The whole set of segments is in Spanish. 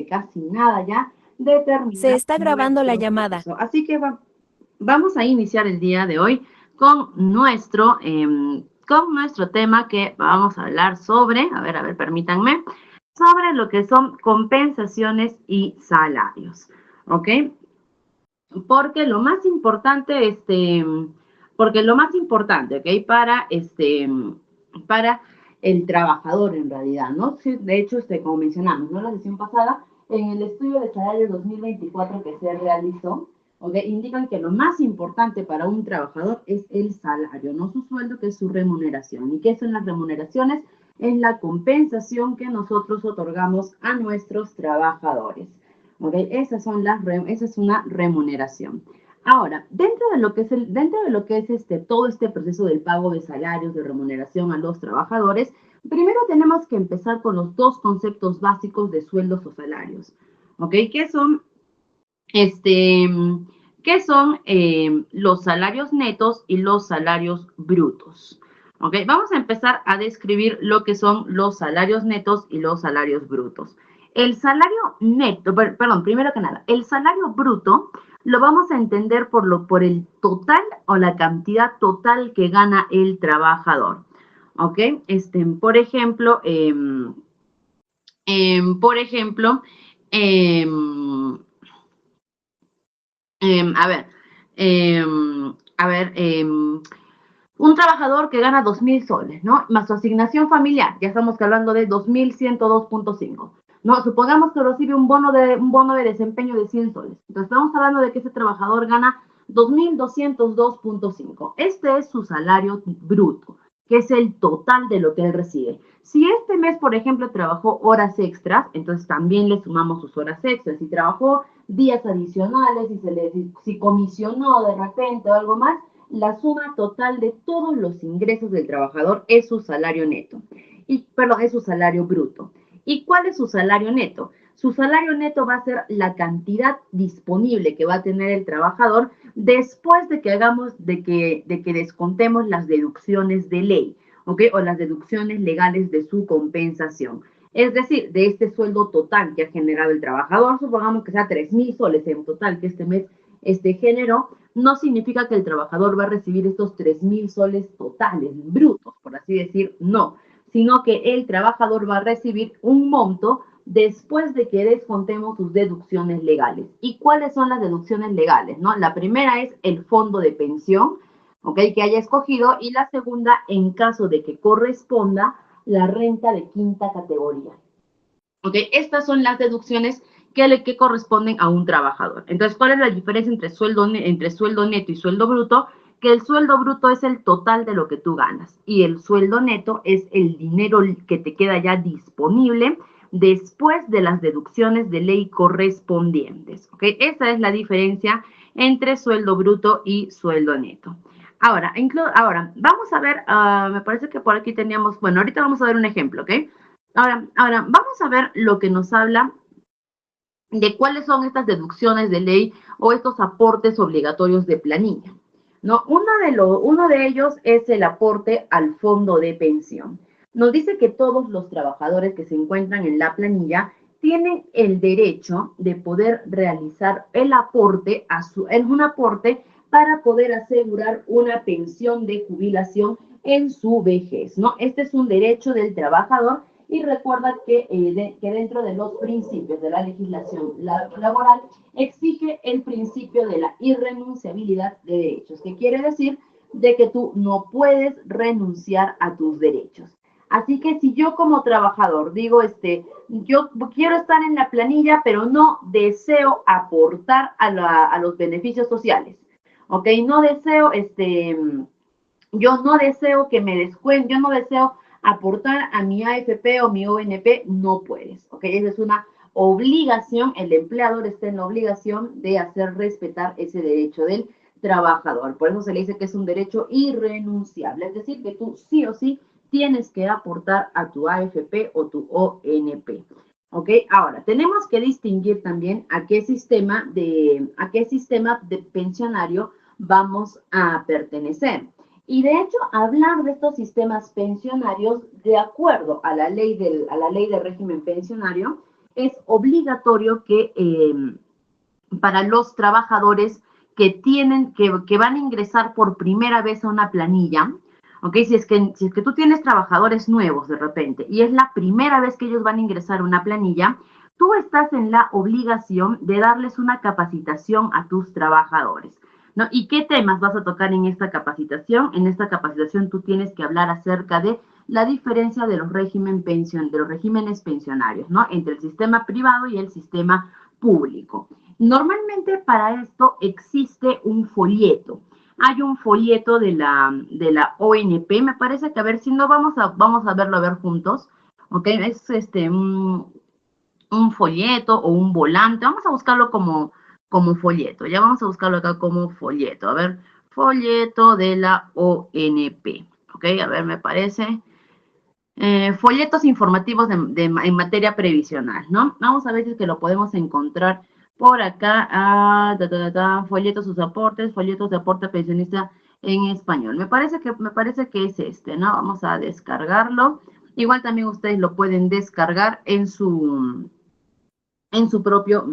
casi nada ya de Se terminar está grabando la nuestro llamada. curso. Así que vamos a iniciar el día de hoy con nuestro tema que vamos a hablar sobre, a ver, permítanme, sobre lo que son compensaciones y salarios, ¿ok? Porque lo más importante, ¿ok? Para el trabajador en realidad, ¿no? Sí, de hecho, como mencionamos, ¿no? La sesión pasada, en el estudio de salario 2024 que se realizó, ¿ok? Indican que lo más importante para un trabajador es el salario, no su sueldo, que es su remuneración. ¿Y qué son las remuneraciones? Es la compensación que nosotros otorgamos a nuestros trabajadores. ¿Okay? Esa es una remuneración. Ahora, dentro de lo que es todo este proceso del pago de salarios, de remuneración a los trabajadores, primero tenemos que empezar con los dos conceptos básicos de sueldos o salarios, ¿ok? Este, ¿Qué son los salarios netos y los salarios brutos? ¿Ok? Vamos a empezar a describir lo que son los salarios netos y los salarios brutos. El salario neto, perdón, primero que nada, el salario bruto lo vamos a entender por el total o la cantidad total que gana el trabajador. ¿Ok? Por ejemplo, em, por ejemplo, em, a ver, a ver, un trabajador que gana 2.000 soles, ¿no? Más su asignación familiar, ya estamos hablando de 2.102.5, ¿no? Supongamos que recibe un bono de desempeño de 100 soles. Entonces estamos hablando de que ese trabajador gana 2.202.5. Este es su salario bruto, que es el total de lo que él recibe. Si este mes, por ejemplo, trabajó horas extras, entonces también le sumamos sus horas extras. Si trabajó días adicionales, si comisionó de repente o algo más, la suma total de todos los ingresos del trabajador es su salario neto. Es su salario bruto. ¿Y cuál es su salario neto? Su salario neto va a ser la cantidad disponible que va a tener el trabajador después de que descontemos las deducciones de ley, ¿ok? O las deducciones legales de su compensación. Es decir, de este sueldo total que ha generado el trabajador, supongamos que sea 3.000 soles en total que este mes generó, no significa que el trabajador va a recibir estos 3.000 soles totales, brutos, por así decir, no, sino que el trabajador va a recibir un monto después de que descontemos sus deducciones legales. ¿Y cuáles son las deducciones legales? ¿No? La primera es el fondo de pensión, ¿ok? Que haya escogido, y la segunda, en caso de que corresponda, la renta de quinta categoría. ¿Ok? Estas son las deducciones que corresponden a un trabajador. Entonces, ¿cuál es la diferencia entre sueldo neto y sueldo bruto? Que el sueldo bruto es el total de lo que tú ganas y el sueldo neto es el dinero que te queda ya disponible después de las deducciones de ley correspondientes. ¿Ok? Esa es la diferencia entre sueldo bruto y sueldo neto. Ahora, vamos a ver, me parece que por aquí teníamos, bueno, ahorita vamos a ver un ejemplo, ¿ok? Ahora, vamos a ver lo que nos habla de cuáles son estas deducciones de ley o estos aportes obligatorios de planilla, ¿no? Uno de ellos es el aporte al fondo de pensión. Nos dice que todos los trabajadores que se encuentran en la planilla tienen el derecho de poder realizar el aporte, un aporte para poder asegurar una pensión de jubilación en su vejez, ¿no? Este es un derecho del trabajador y recuerda que dentro de los principios de la legislación laboral exige el principio de la irrenunciabilidad de derechos, que quiere decir de que tú no puedes renunciar a tus derechos. Así que si yo como trabajador digo, yo quiero estar en la planilla, pero no deseo aportar a los beneficios sociales, ¿ok? Yo no deseo que me descuenten, yo no deseo aportar a mi AFP o mi ONP, no puedes, ¿ok? Esa es una obligación, el empleador está en la obligación de hacer respetar ese derecho del trabajador. Por eso se le dice que es un derecho irrenunciable, es decir, que tú sí o sí tienes que aportar a tu AFP o tu ONP. ¿Ok? Ahora, tenemos que distinguir también a qué sistema de pensionario vamos a pertenecer. Y de hecho, hablar de estos sistemas pensionarios, de acuerdo a la ley de régimen pensionario, es obligatorio que para los trabajadores que van a ingresar por primera vez a una planilla, ¿ok? Si es que tú tienes trabajadores nuevos de repente y es la primera vez que ellos van a ingresar a una planilla, tú estás en la obligación de darles una capacitación a tus trabajadores, ¿no? ¿Y qué temas vas a tocar en esta capacitación? En esta capacitación tú tienes que hablar acerca de la diferencia de los regímenes pensionarios, ¿no? Entre el sistema privado y el sistema público. Normalmente para esto existe un folleto. Hay un folleto de la ONP, me parece que, a ver, si no, vamos a verlo a ver juntos, ¿ok? Es un folleto o un volante, vamos a buscarlo como folleto, ya vamos a buscarlo acá como folleto, a ver, folleto de la ONP, ¿ok? A ver, me parece, folletos informativos en materia previsional, ¿no? Vamos a ver si es que lo podemos encontrar por acá, folletos, sus aportes, folletos de aporte pensionista en español. Me parece que es este, ¿no? Vamos a descargarlo. Igual también ustedes lo pueden descargar en su propio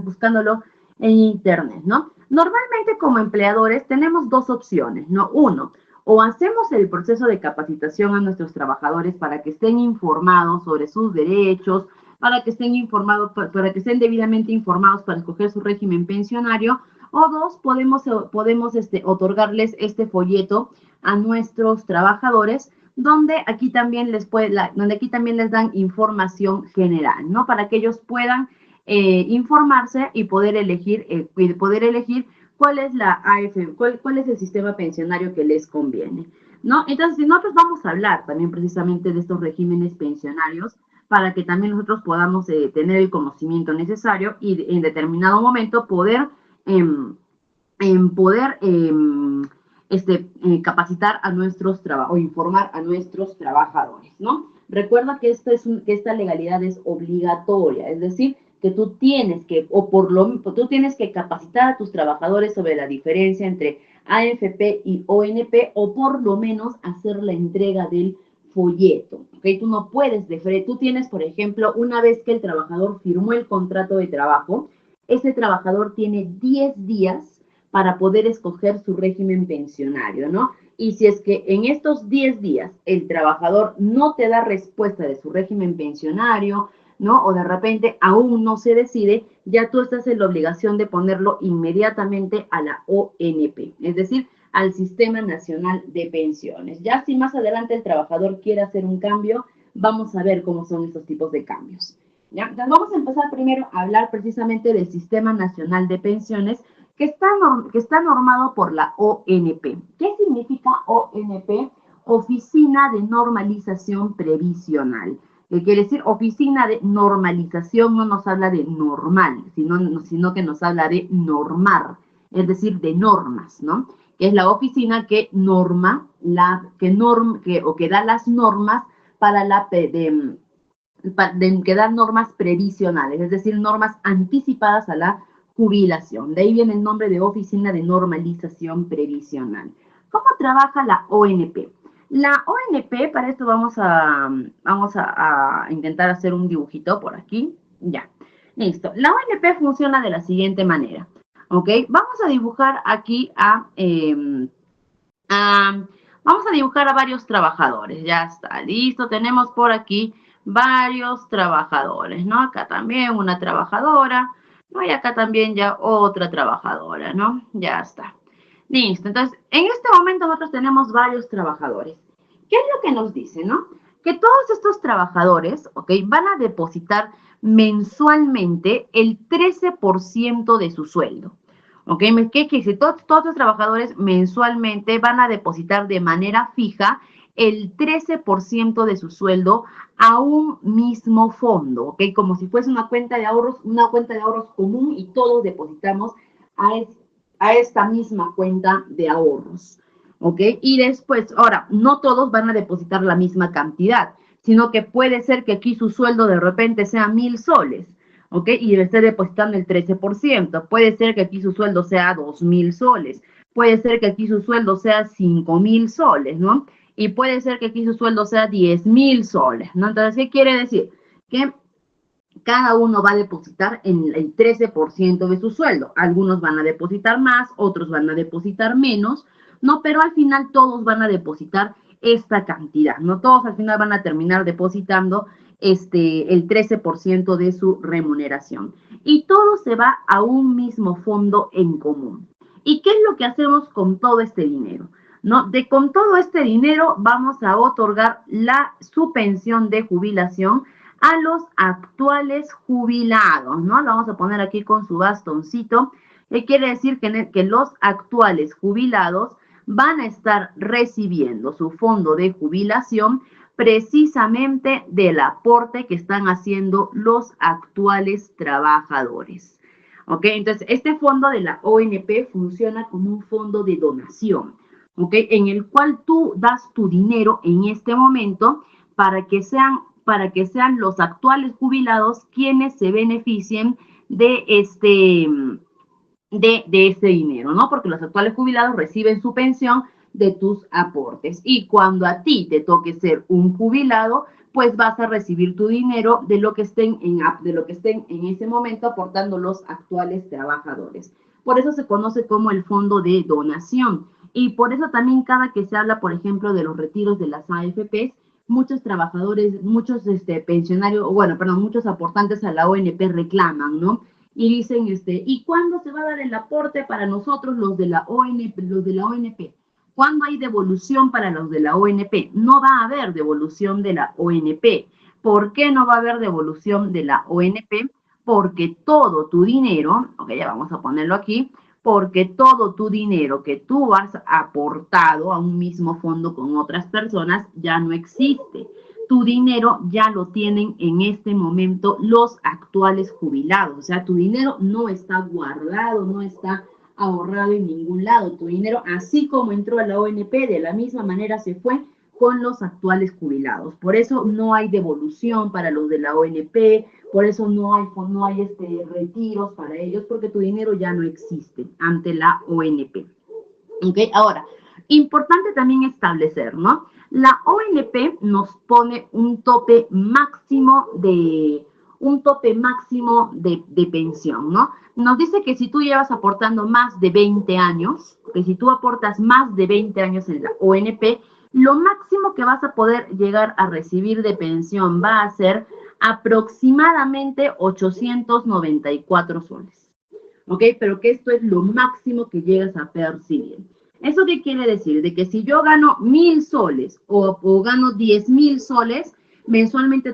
buscándolo en internet, ¿no? Normalmente como empleadores tenemos dos opciones, ¿no? Uno, o hacemos el proceso de capacitación a nuestros trabajadores para que estén informados sobre sus derechos, para que estén debidamente informados para escoger su régimen pensionario, o dos, podemos otorgarles este folleto a nuestros trabajadores, donde aquí también les dan información general, ¿no? Para que ellos puedan informarse y poder elegir cuál es la AFP, cuál es el sistema pensionario que les conviene, ¿no? Entonces, si nosotros vamos a hablar también precisamente de estos regímenes pensionarios, para que también nosotros podamos tener el conocimiento necesario y en determinado momento poder capacitar a nuestros o informar a nuestros trabajadores, ¿no? Recuerda que esta legalidad es obligatoria, es decir, que tú tienes que capacitar a tus trabajadores sobre la diferencia entre AFP y ONP, o por lo menos hacer la entrega del folleto, ¿ok? Tú tienes, por ejemplo, una vez que el trabajador firmó el contrato de trabajo, ese trabajador tiene 10 días para poder escoger su régimen pensionario, ¿no? Y si es que en estos 10 días el trabajador no te da respuesta de su régimen pensionario, ¿no? O de repente aún no se decide, ya tú estás en la obligación de ponerlo inmediatamente a la ONP, es decir, al Sistema Nacional de Pensiones. Ya si más adelante el trabajador quiere hacer un cambio, vamos a ver cómo son estos tipos de cambios. ¿Ya? Entonces vamos a empezar primero a hablar precisamente del Sistema Nacional de Pensiones, que está normado por la ONP. ¿Qué significa ONP? Oficina de Normalización Previsional. Quiere decir, oficina de normalización no nos habla de normal, sino que nos habla de normar, es decir, de normas, ¿no? Que es la oficina que que da las normas para que dan normas previsionales, es decir, normas anticipadas a la jubilación. De ahí viene el nombre de Oficina de Normalización Previsional. ¿Cómo trabaja la ONP? La ONP, para esto vamos a intentar hacer un dibujito por aquí. Ya, listo. La ONP funciona de la siguiente manera, ¿ok? Vamos a dibujar aquí vamos a dibujar a varios trabajadores. Ya está, listo. Tenemos por aquí varios trabajadores, ¿no? Acá también una trabajadora, ¿no? Y acá también ya otra trabajadora, ¿no? Ya está. Listo. Entonces, en este momento nosotros tenemos varios trabajadores. ¿Qué es lo que nos dice, no? Que todos estos trabajadores, ¿ok? Van a depositar mensualmente el 13% de su sueldo. ¿Ok? ¿Qué quiere decir? Todos los trabajadores mensualmente van a depositar de manera fija el 13% de su sueldo a un mismo fondo, ¿ok? Como si fuese una cuenta de ahorros común, y todos depositamos a esta misma cuenta de ahorros, ¿ok? Y después, ahora, no todos van a depositar la misma cantidad, sino que puede ser que aquí su sueldo de repente sea 1,000 soles, ¿ok? Y le esté depositando el 13%. Puede ser que aquí su sueldo sea 2,000 soles. Puede ser que aquí su sueldo sea 5,000 soles, ¿no? Y puede ser que aquí su sueldo sea 10,000 soles, ¿no? Entonces, ¿qué quiere decir? que cada uno va a depositar en el 13% de su sueldo. Algunos van a depositar más, otros van a depositar menos, ¿no? Pero al final todos van a depositar esta cantidad, ¿no? Todos al final van a terminar depositando el 13% de su remuneración. Y todo se va a un mismo fondo en común. ¿Y qué es lo que hacemos con todo este dinero? ¿No? Con todo este dinero vamos a otorgar su pensión de jubilación a los actuales jubilados, ¿no? Lo vamos a poner aquí con su bastoncito, que quiere decir que los actuales jubilados van a estar recibiendo su fondo de jubilación precisamente del aporte que están haciendo los actuales trabajadores. ¿Ok? Entonces, este fondo de la ONP funciona como un fondo de donación, ¿ok? En el cual tú das tu dinero en este momento para que sean los actuales jubilados quienes se beneficien de este dinero, ¿no? Porque los actuales jubilados reciben su pensión de tus aportes. Y cuando a ti te toque ser un jubilado, pues vas a recibir tu dinero de lo que estén en ese momento aportando los actuales trabajadores. Por eso se conoce como el fondo de donación. Y por eso también cada que se habla, por ejemplo, de los retiros de las AFPs, muchos trabajadores, muchos pensionarios, muchos aportantes a la ONP reclaman, ¿no? Y dicen, ¿y cuándo se va a dar el aporte para nosotros los de la ONP? ¿Cuándo hay devolución para los de la ONP? No va a haber devolución de la ONP. ¿Por qué no va a haber devolución de la ONP? Porque todo tu dinero, ok, ya vamos a ponerlo aquí, porque todo tu dinero que tú has aportado a un mismo fondo con otras personas ya no existe. Tu dinero ya lo tienen en este momento los actuales jubilados. O sea, tu dinero no está guardado, no está ahorrado en ningún lado. Tu dinero, así como entró a la ONP, de la misma manera se fue con los actuales jubilados. Por eso no hay devolución para los de la ONP, por eso no hay retiros para ellos, porque tu dinero ya no existe ante la ONP. ¿Ok? Ahora, importante también establecer, ¿no? La ONP nos pone un tope máximo de pensión, ¿no? Nos dice que si tú llevas aportando más de 20 años, que si tú aportas más de 20 años en la ONP, lo máximo que vas a poder llegar a recibir de pensión va a ser aproximadamente 894 soles. ¿Ok? Pero que esto es lo máximo que llegas a percibir. ¿Eso qué quiere decir? De que si yo gano 1,000 soles o gano 10,000 soles, mensualmente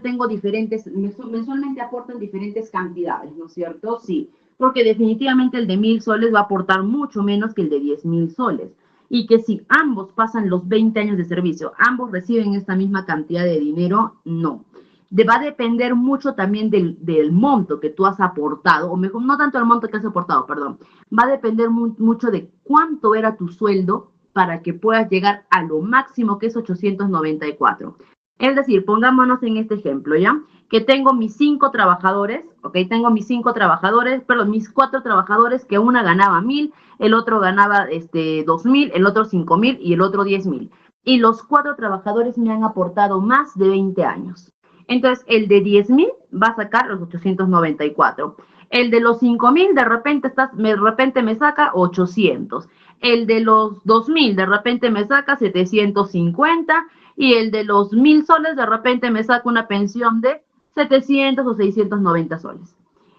aportan diferentes cantidades, ¿no es cierto? Sí, porque definitivamente el de 1,000 soles va a aportar mucho menos que el de 10,000 soles. Y que si ambos pasan los 20 años de servicio, ambos reciben esta misma cantidad de dinero, no. Va a depender mucho también del monto que tú has aportado, o mejor, no tanto el monto que has aportado, perdón. Va a depender mucho de cuánto era tu sueldo para que puedas llegar a lo máximo que es 894. Es decir, pongámonos en este ejemplo, ¿ya? Que tengo mis 5 trabajadores, ¿ok? Tengo mis 4 trabajadores que una ganaba 1,000, el otro ganaba 2,000, el otro 5,000 y el otro 10,000. Y los 4 trabajadores me han aportado más de 20 años. Entonces, el de 10,000 va a sacar los 894. El de los 5,000 de repente me saca 800. El de los 2,000 de repente me saca 750. Y el de los 1,000 soles de repente me saca una pensión de 700 o 690 soles.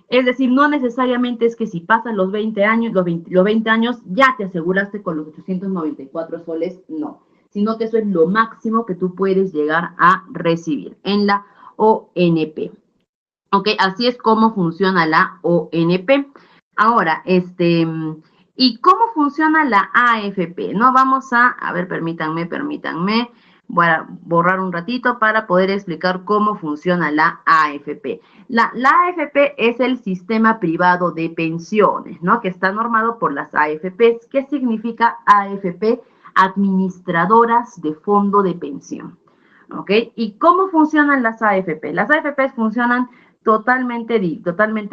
Es decir, no necesariamente es que si pasan los 20 años, los 20 años ya te aseguraste con los 894 soles, no. Sino que eso es lo máximo que tú puedes llegar a recibir en la ONP. Ok, así es como funciona la ONP. Ahora, ¿y cómo funciona la AFP? No, vamos a ver, permítanme. Voy a borrar un ratito para poder explicar cómo funciona la AFP. La AFP es el sistema privado de pensiones, ¿no? Que está normado por las AFPs. ¿Qué significa AFP? Administradoras de fondo de pensión. ¿Ok? ¿Y cómo funcionan las AFP? Las AFPs funcionan totalmente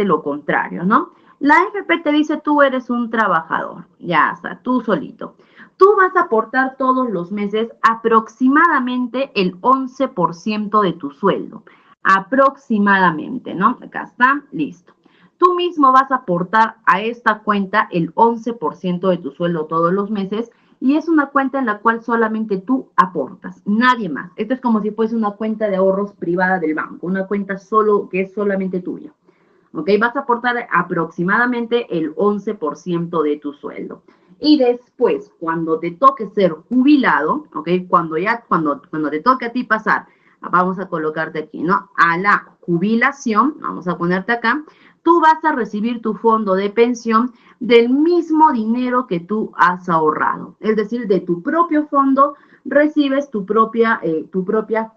lo contrario, ¿no? La AFP te dice, tú eres un trabajador, ya está, tú solito. Tú vas a aportar todos los meses aproximadamente el 11% de tu sueldo. aproximadamente, ¿no? Acá está, listo. Tú mismo vas a aportar a esta cuenta el 11% de tu sueldo todos los meses y es una cuenta en la cual solamente tú aportas, nadie más. Esto es como si fuese una cuenta de ahorros privada del banco, una cuenta solo que es solamente tuya. ¿Ok? Vas a aportar aproximadamente el 11% de tu sueldo. Y después, cuando te toque ser jubilado, ¿ok? Cuando te toque a ti pasar, vamos a colocarte aquí, ¿no? A la jubilación, vamos a ponerte acá, tú vas a recibir tu fondo de pensión del mismo dinero que tú has ahorrado. Es decir, de tu propio fondo recibes tu propia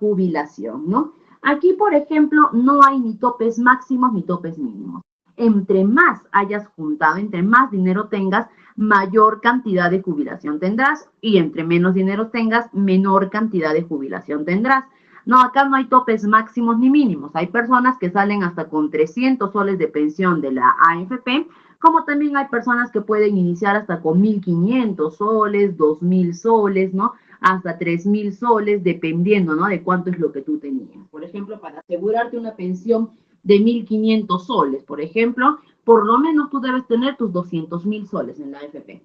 jubilación, ¿no? Aquí, por ejemplo, no hay ni topes máximos ni topes mínimos. Entre más hayas juntado, entre más dinero tengas, mayor cantidad de jubilación tendrás y entre menos dinero tengas, menor cantidad de jubilación tendrás. No, acá no hay topes máximos ni mínimos. Hay personas que salen hasta con 300 soles de pensión de la AFP, como también hay personas que pueden iniciar hasta con 1.500 soles, 2.000 soles, ¿no? Hasta 3.000 soles, dependiendo, ¿no? De cuánto es lo que tú tenías. Por ejemplo, para asegurarte una pensión de 1.500 soles, por ejemplo, por lo menos tú debes tener tus 200.000 soles en la AFP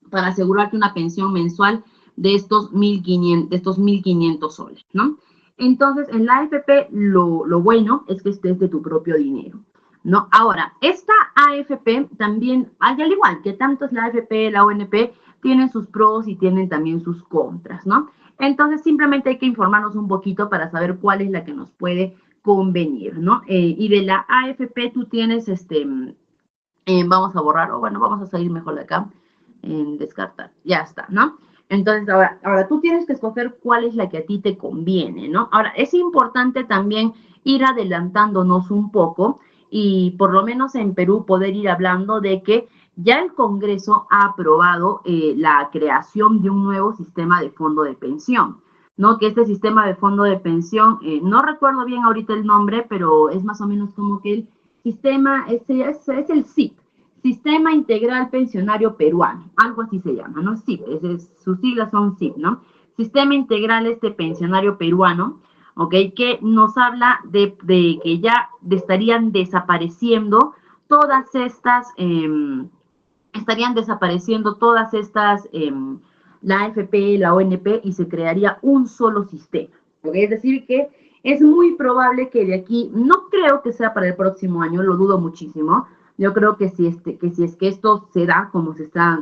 para asegurarte una pensión mensual de estos 1.500 soles, ¿no? Entonces, en la AFP lo bueno es que estés de tu propio dinero, ¿no? Ahora, esta AFP también, al igual que tanto es la AFP, la ONP, tienen sus pros y tienen también sus contras, ¿no? Entonces, simplemente hay que informarnos un poquito para saber cuál es la que nos puede convenir, ¿no? Y de la AFP tú tienes, vamos a borrar, o bueno, vamos a salir mejor de acá, en descartar, ya está, ¿no? Entonces, ahora tú tienes que escoger cuál es la que a ti te conviene, ¿no? Ahora, es importante también ir adelantándonos un poco y por lo menos en Perú poder ir hablando de que ya el Congreso ha aprobado la creación de un nuevo sistema de fondo de pensión, ¿no? Que este sistema de fondo de pensión, no recuerdo bien ahorita el nombre, pero es más o menos como que el sistema es el SIP, Sistema Integral Pensionario Peruano, algo así se llama, ¿no? SIP, sus siglas son SIP, ¿no? Sistema Integral Pensionario Peruano, ¿ok? Que nos habla de que ya estarían desapareciendo todas estas, la AFP, la ONP, y se crearía un solo sistema, ¿ok? Es decir, que es muy probable que de aquí, no creo que sea para el próximo año, lo dudo muchísimo. Yo creo que si es que esto se da como hasta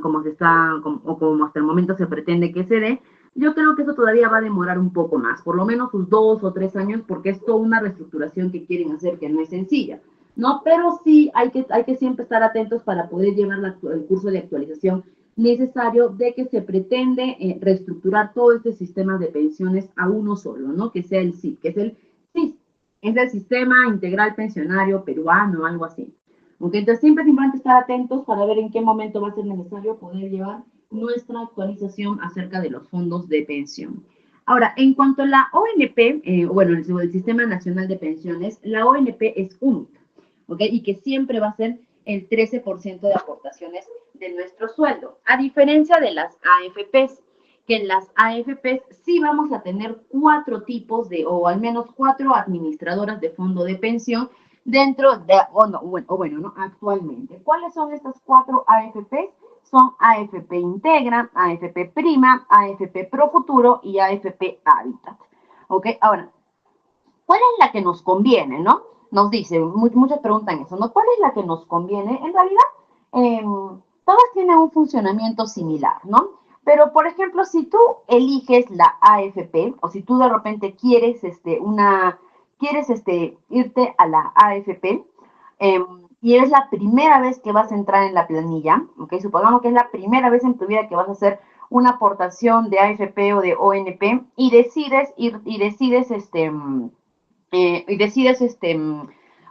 el momento se pretende que se dé, yo creo que eso todavía va a demorar un poco más, por lo menos sus 2 o 3 años, porque es toda una reestructuración que quieren hacer que no es sencilla, ¿no? Pero sí hay que siempre estar atentos para poder llevar el curso de actualización necesario de que se pretende reestructurar todo este sistema de pensiones a uno solo, ¿no? Que sea el SIP, que es el SIS, es el Sistema Integral Pensionario Peruano, algo así. Okay, entonces siempre es importante estar atentos para ver en qué momento va a ser necesario poder llevar nuestra actualización acerca de los fondos de pensión. Ahora, en cuanto a la ONP, bueno, el Sistema Nacional de Pensiones, la ONP es única, ¿ok? Y que siempre va a ser el 13% de aportaciones de nuestro sueldo, a diferencia de las AFPs, que en las AFPs sí vamos a tener 4 tipos o al menos 4 administradoras de fondo de pensión dentro de, bueno, ¿no? Actualmente. ¿Cuáles son estas 4 AFPs? Son AFP Integra, AFP Prima, AFP Pro Futuro y AFP Hábitat. ¿Ok? Ahora, ¿cuál es la que nos conviene, no? Nos dicen, muchos preguntan eso, ¿no? ¿Cuál es la que nos conviene? En realidad, todas tienen un funcionamiento similar, ¿no? Pero, por ejemplo, si tú eliges la AFP, o si tú de repente quieres, irte a la AFP, y es la primera vez que vas a entrar en la planilla, ¿ok? Supongamos que es la primera vez en tu vida que vas a hacer una aportación de AFP o de ONP y decides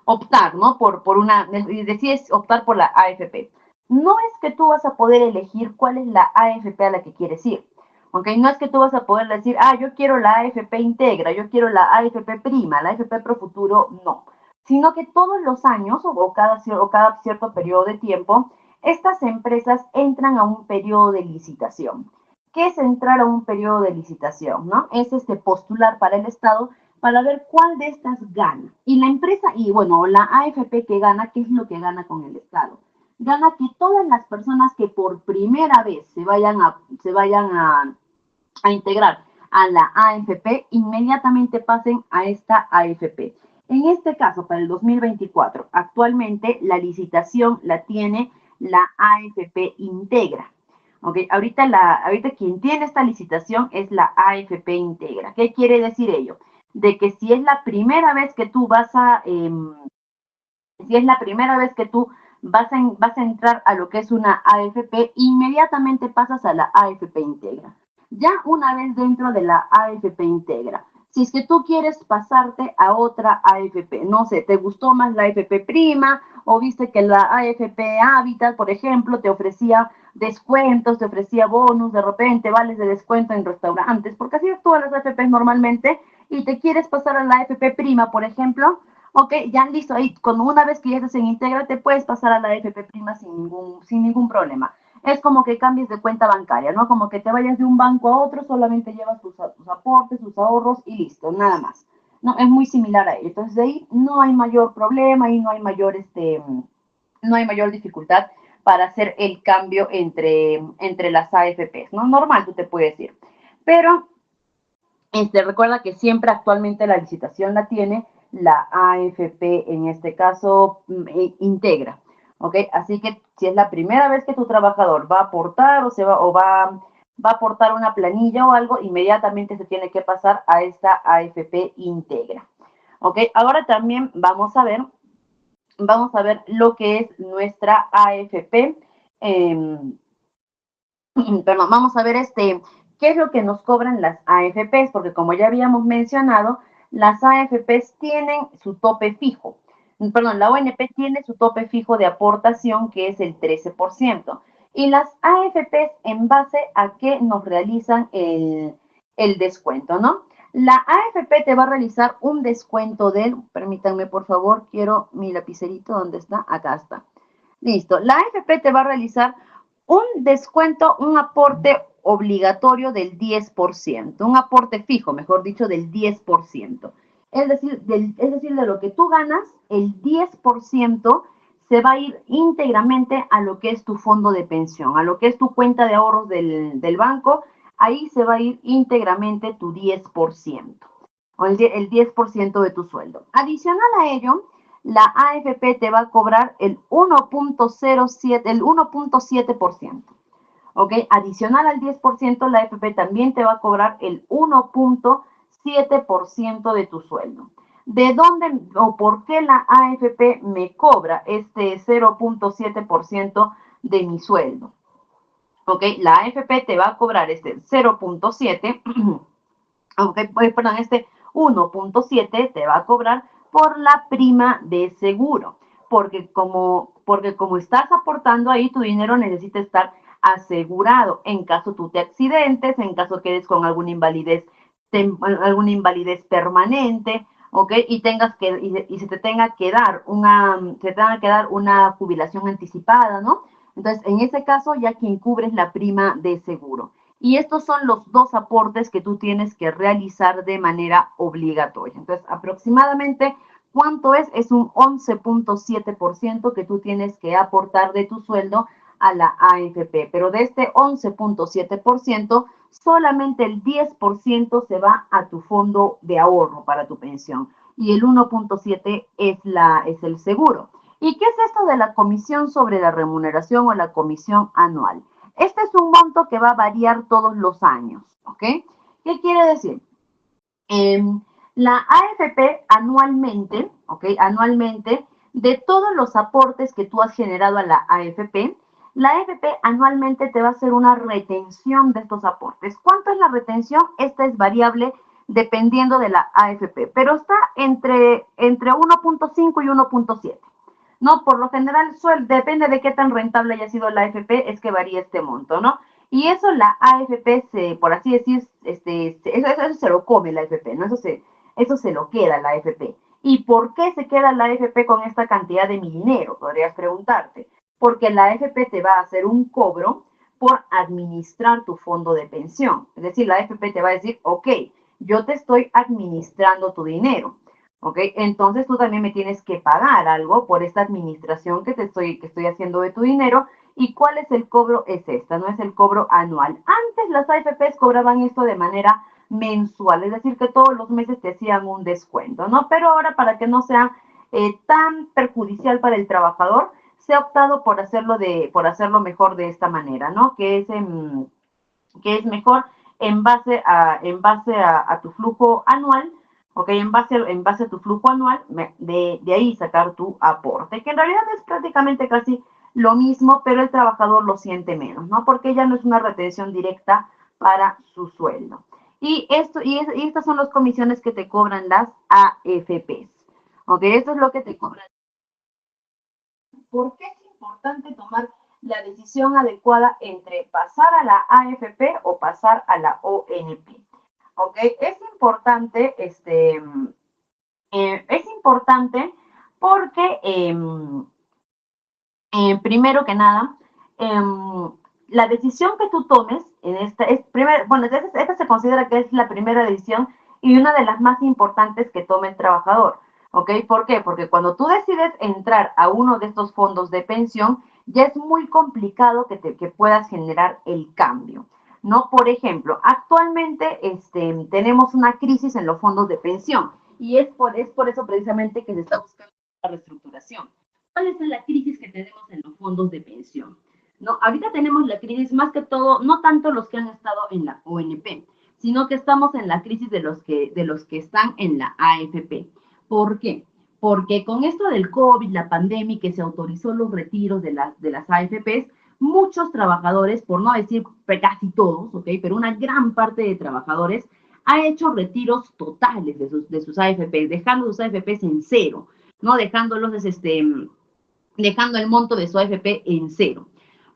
optar, ¿no? Y decides optar por la AFP. No es que tú vas a poder elegir cuál es la AFP a la que quieres ir, ¿ok? No es que tú vas a poder decir, yo quiero la AFP Integra, yo quiero la AFP Prima, la AFP Pro Futuro, no. Sino que todos los años o cada cierto periodo de tiempo, estas empresas entran a un periodo de licitación. ¿Qué es entrar a un periodo de licitación, no? Es postular para el Estado para ver cuál de estas gana. Y la empresa, y bueno, la AFP que gana, ¿qué es lo que gana con el Estado? Gana que todas las personas que por primera vez se vayan a integrar a la AFP, inmediatamente pasen a esta AFP. En este caso, para el 2024, actualmente la licitación la tiene la AFP Integra. ¿Okay? Ahorita quien tiene esta licitación es la AFP Integra. ¿Qué quiere decir ello? De que si es la primera vez que tú vas a entrar a lo que es una AFP, inmediatamente pasas a la AFP Integra. Ya una vez dentro de la AFP Integra, si es que tú quieres pasarte a otra AFP, no sé, te gustó más la AFP Prima o viste que la AFP Habitat, por ejemplo, te ofrecía descuentos, te ofrecía bonus, de repente vales de descuento en restaurantes, porque así actúan las AFPs normalmente, y te quieres pasar a la AFP Prima, por ejemplo, ok, ya listo, ahí, una vez que ya estás en Integra, te puedes pasar a la AFP Prima sin ningún problema. Es como que cambies de cuenta bancaria, ¿no? Como que te vayas de un banco a otro, solamente llevas tus aportes, tus ahorros y listo, nada más. No, es muy similar a ello. Entonces, de ahí no hay mayor problema y no hay mayor dificultad para hacer el cambio entre las AFPs, ¿no? Normal, tú te puedes ir. Pero recuerda que siempre actualmente la licitación la tiene la AFP, en este caso, Integra. ¿Ok? Así que si es la primera vez que tu trabajador va a aportar va a aportar una planilla o algo, inmediatamente se tiene que pasar a esta AFP Integra. ¿Ok? Ahora también vamos a ver lo que es nuestra AFP. Perdón, vamos a ver qué es lo que nos cobran las AFPs, porque como ya habíamos mencionado, las AFPs tienen su tope fijo. Perdón, la ONP tiene su tope fijo de aportación, que es el 13%. Y las AFPs, en base a qué nos realizan el descuento, ¿no? La AFP te va a realizar un descuento permítanme por favor, quiero mi lapicerito, ¿dónde está? Acá está. Listo, la AFP te va a realizar un descuento, un aporte obligatorio del 10%, un aporte fijo, mejor dicho, del 10%. Es decir, de lo que tú ganas, el 10% se va a ir íntegramente a lo que es tu fondo de pensión, a lo que es tu cuenta de ahorros del banco, ahí se va a ir íntegramente tu 10%, o el 10% de tu sueldo. Adicional a ello, la AFP te va a cobrar el 1.7%. ¿Ok? Adicional al 10%, la AFP también te va a cobrar el 1.7% de tu sueldo. ¿De dónde o por qué la AFP me cobra este 0.7% de mi sueldo? ¿Ok? La AFP te va a cobrar este 0.7, okay, perdón, este 1.7 te va a cobrar por la prima de seguro, porque como estás aportando ahí, tu dinero necesita estar asegurado en caso tú te accidentes, en caso quedes con alguna invalidez permanente, ¿ok? Y se te tenga que dar una jubilación anticipada, ¿no? Entonces, en ese caso, ya quien cubre es la prima de seguro. Y estos son los dos aportes que tú tienes que realizar de manera obligatoria. Entonces, aproximadamente, ¿cuánto es? Es un 11.7% que tú tienes que aportar de tu sueldo a la AFP. Pero de este 11.7%, solamente el 10% se va a tu fondo de ahorro para tu pensión. Y el 1.7% es el seguro. ¿Y qué es esto de la comisión sobre la remuneración o la comisión anual? Este es un monto que va a variar todos los años, ¿ok? ¿Qué quiere decir? La AFP anualmente, ¿ok? Anualmente, de todos los aportes que tú has generado a la AFP anualmente te va a hacer una retención de estos aportes. ¿Cuánto es la retención? Esta es variable dependiendo de la AFP, pero está entre 1.5 y 1.7. ¿No? Por lo general, depende de qué tan rentable haya sido la AFP, es que varía este monto, ¿no? Y eso la AFP, por así decir, eso se lo come la AFP, ¿no? Eso se lo queda la AFP. ¿Y por qué se queda la AFP con esta cantidad de mi dinero? Podrías preguntarte. Porque la AFP te va a hacer un cobro por administrar tu fondo de pensión. Es decir, la AFP te va a decir, ok, yo te estoy administrando tu dinero, ¿ok? Entonces tú también me tienes que pagar algo por esta administración que estoy haciendo de tu dinero. ¿Y cuál es el cobro? Es esta, no es el cobro anual. Antes las AFPs cobraban esto de manera mensual, es decir, que todos los meses te hacían un descuento, ¿no? Pero ahora, para que no sea tan perjudicial para el trabajador, se ha optado por hacerlo mejor de esta manera, ¿no? Que es mejor en base a tu flujo anual, ¿ok? En base a tu flujo anual, de ahí sacar tu aporte, que en realidad es prácticamente casi lo mismo, pero el trabajador lo siente menos, ¿no? Porque ya no es una retención directa para su sueldo. Y estas son las comisiones que te cobran las AFPs. ¿Ok? Esto es lo que te cobran. ¿Por qué es importante tomar la decisión adecuada entre pasar a la AFP o pasar a la ONP? ¿Ok? Es importante porque, primero que nada, la decisión que tú tomes en esta se considera que es la primera decisión y una de las más importantes que toma el trabajador. ¿Ok? ¿Por qué? Porque cuando tú decides entrar a uno de estos fondos de pensión, ya es muy complicado que puedas generar el cambio, ¿no? Por ejemplo, actualmente tenemos una crisis en los fondos de pensión y es por eso precisamente que se está buscando la reestructuración. ¿Cuál es la crisis que tenemos en los fondos de pensión? No, ahorita tenemos la crisis más que todo, no tanto los que han estado en la ONP, sino que estamos en la crisis de los que están en la AFP. ¿Por qué? Porque con esto del COVID, la pandemia, que se autorizó los retiros de las AFPs, muchos trabajadores, por no decir casi todos, ¿ok? Pero una gran parte de trabajadores ha hecho retiros totales de sus AFPs, dejando sus AFPs en cero, ¿no? Dejando el monto de su AFP en cero.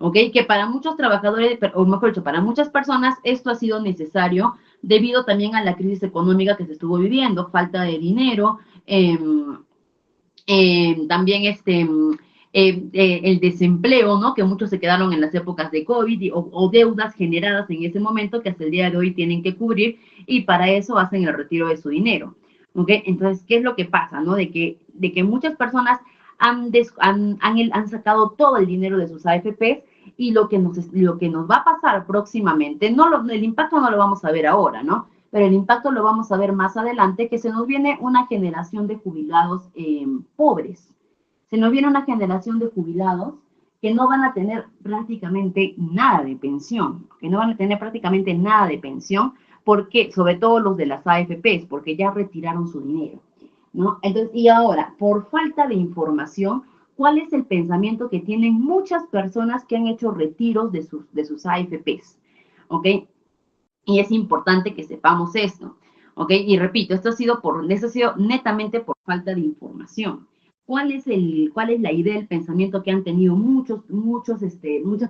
¿Ok? Que para muchos trabajadores, o mejor dicho, para muchas personas, esto ha sido necesario debido también a la crisis económica que se estuvo viviendo, falta de dinero, también el desempleo, ¿no? Que muchos se quedaron en las épocas de COVID o deudas generadas en ese momento que hasta el día de hoy tienen que cubrir y para eso hacen el retiro de su dinero. ¿Ok? Entonces, ¿qué es lo que pasa, no? De que muchas personas han sacado todo el dinero de sus AFPs y lo que nos va a pasar próximamente, el impacto no lo vamos a ver ahora, ¿no? Pero el impacto lo vamos a ver más adelante, que se nos viene una generación de jubilados pobres. Se nos viene una generación de jubilados que no van a tener prácticamente nada de pensión, que no van a tener prácticamente nada de pensión, porque, sobre todo los de las AFPs, porque ya retiraron su dinero, ¿no? Entonces, y ahora, por falta de información, ¿cuál es el pensamiento que tienen muchas personas que han hecho retiros de sus AFPs? ¿Ok? Y es importante que sepamos esto, ¿ok? Y repito, esto ha sido netamente por falta de información. ¿Cuál es la idea, el pensamiento que han tenido muchas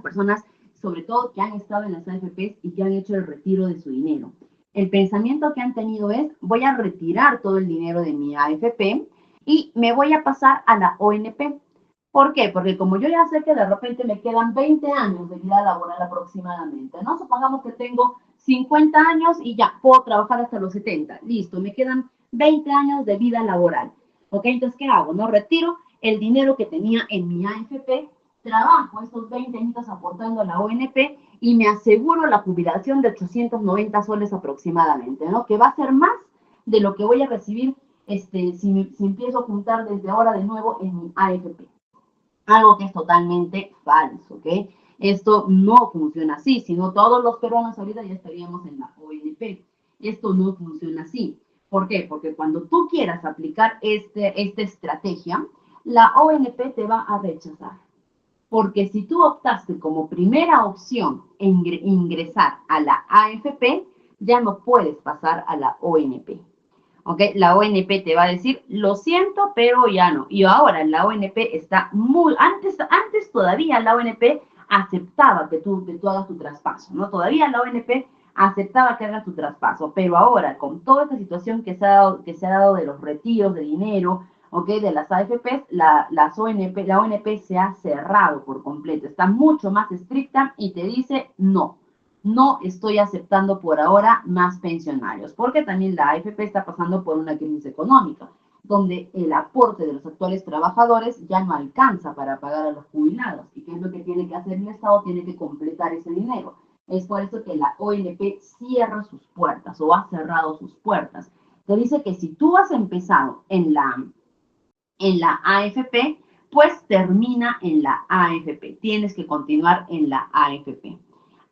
personas, sobre todo que han estado en las AFPs y que han hecho el retiro de su dinero? El pensamiento que han tenido es, voy a retirar todo el dinero de mi AFP y me voy a pasar a la ONP. ¿Por qué? Porque como yo ya sé que de repente me quedan 20 años de vida laboral aproximadamente, ¿no? Supongamos que tengo 50 años y ya puedo trabajar hasta los 70. Listo, me quedan 20 años de vida laboral. ¿Ok? Entonces, ¿qué hago? No retiro el dinero que tenía en mi AFP, trabajo estos 20 años aportando a la ONP y me aseguro la jubilación de 890 soles aproximadamente, ¿no? Que va a ser más de lo que voy a recibir si empiezo a juntar desde ahora de nuevo en mi AFP. Algo que es totalmente falso, ¿ok? Esto no funciona así, sino todos los peruanos ahorita ya estaríamos en la ONP. Esto no funciona así. ¿Por qué? Porque cuando tú quieras aplicar esta estrategia, la ONP te va a rechazar. Porque si tú optaste como primera opción ingresar a la AFP, ya no puedes pasar a la ONP. ¿Ok? La ONP te va a decir, lo siento, pero ya no. Y ahora la ONP está antes todavía la ONP aceptaba que tú hagas tu traspaso, ¿no? Todavía la ONP aceptaba que hagas tu traspaso, pero ahora con toda esta situación que se ha dado de los retiros de dinero, ¿ok? De las AFPs, la ONP se ha cerrado por completo, está mucho más estricta y te dice no. no estoy aceptando por ahora más pensionarios, porque también la AFP está pasando por una crisis económica, donde el aporte de los actuales trabajadores ya no alcanza para pagar a los jubilados. ¿Y qué es lo que tiene que hacer el Estado? Tiene que completar ese dinero. Es por eso que la ONP cierra sus puertas o ha cerrado sus puertas. Te dice que si tú has empezado en la AFP, pues termina en la AFP. Tienes que continuar en la AFP.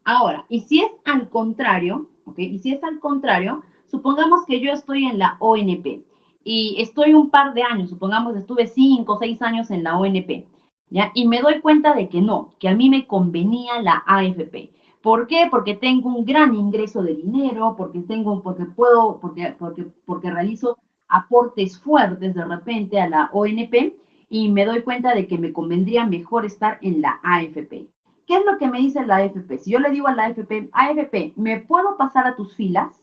Ahora, y si es al contrario, ¿ok? Y si es al contrario, supongamos que yo estoy en la ONP y estoy un par de años, supongamos que estuve 5 o 6 años en la ONP, ¿ya? Y me doy cuenta de que no, que a mí me convenía la AFP. ¿Por qué? Porque tengo un gran ingreso de dinero, porque realizo aportes fuertes de repente a la ONP y me doy cuenta de que me convendría mejor estar en la AFP. ¿Qué es lo que me dice la AFP? Si yo le digo a la AFP, ¿me puedo pasar a tus filas?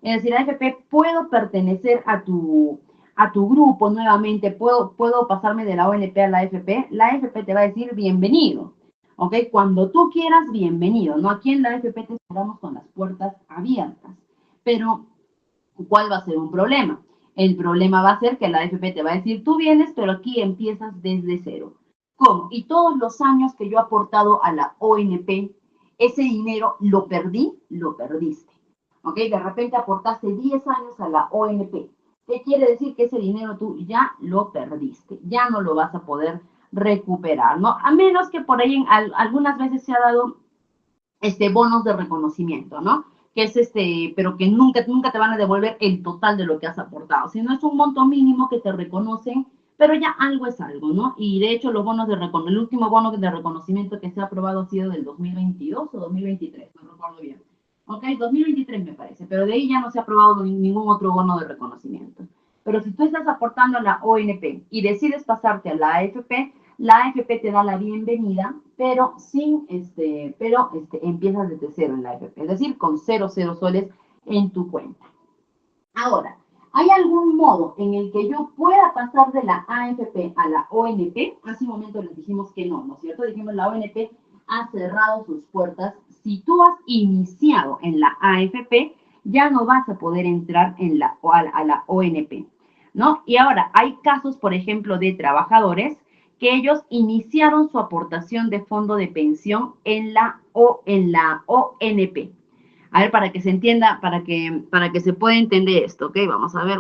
Es decir, AFP, ¿puedo pertenecer a tu grupo nuevamente? ¿Puedo pasarme de la ONP a la AFP? La AFP te va a decir bienvenido. ¿Ok? Cuando tú quieras, bienvenido. ¿No? Aquí en la AFP te esperamos con las puertas abiertas. Pero, ¿cuál va a ser un problema? El problema va a ser que la AFP te va a decir, tú vienes, pero aquí empiezas desde cero. ¿Cómo? Y todos los años que yo he aportado a la ONP, ese dinero lo perdí, lo perdiste. ¿Ok? De repente aportaste 10 años a la ONP. ¿Qué quiere decir? Que ese dinero tú ya lo perdiste, ya no lo vas a poder recuperar, ¿no? A menos que por ahí algunas veces se ha dado bonos de reconocimiento, ¿no? Que es pero que nunca te van a devolver el total de lo que has aportado, sino es un monto mínimo que te reconocen, pero ya algo es algo, ¿no? Y de hecho los bonos de el último bono de reconocimiento que se ha aprobado ha sido del 2022 o 2023, no recuerdo bien. Ok, 2023 me parece, pero de ahí ya no se ha aprobado ningún otro bono de reconocimiento. Pero si tú estás aportando a la ONP y decides pasarte a la AFP, la AFP te da la bienvenida, pero empiezas desde cero en la AFP, es decir, con 0 soles en tu cuenta. Ahora, ¿hay algún modo en el que yo pueda pasar de la AFP a la ONP? Hace un momento les dijimos que no, ¿no es cierto? Dijimos la ONP ha cerrado sus puertas. Si tú has iniciado en la AFP, ya no vas a poder entrar a la ONP, ¿no? Y ahora, hay casos, por ejemplo, de trabajadores que ellos iniciaron su aportación de fondo de pensión en la ONP. A ver, para que se entienda, para que se pueda entender esto, ¿ok? Vamos a ver.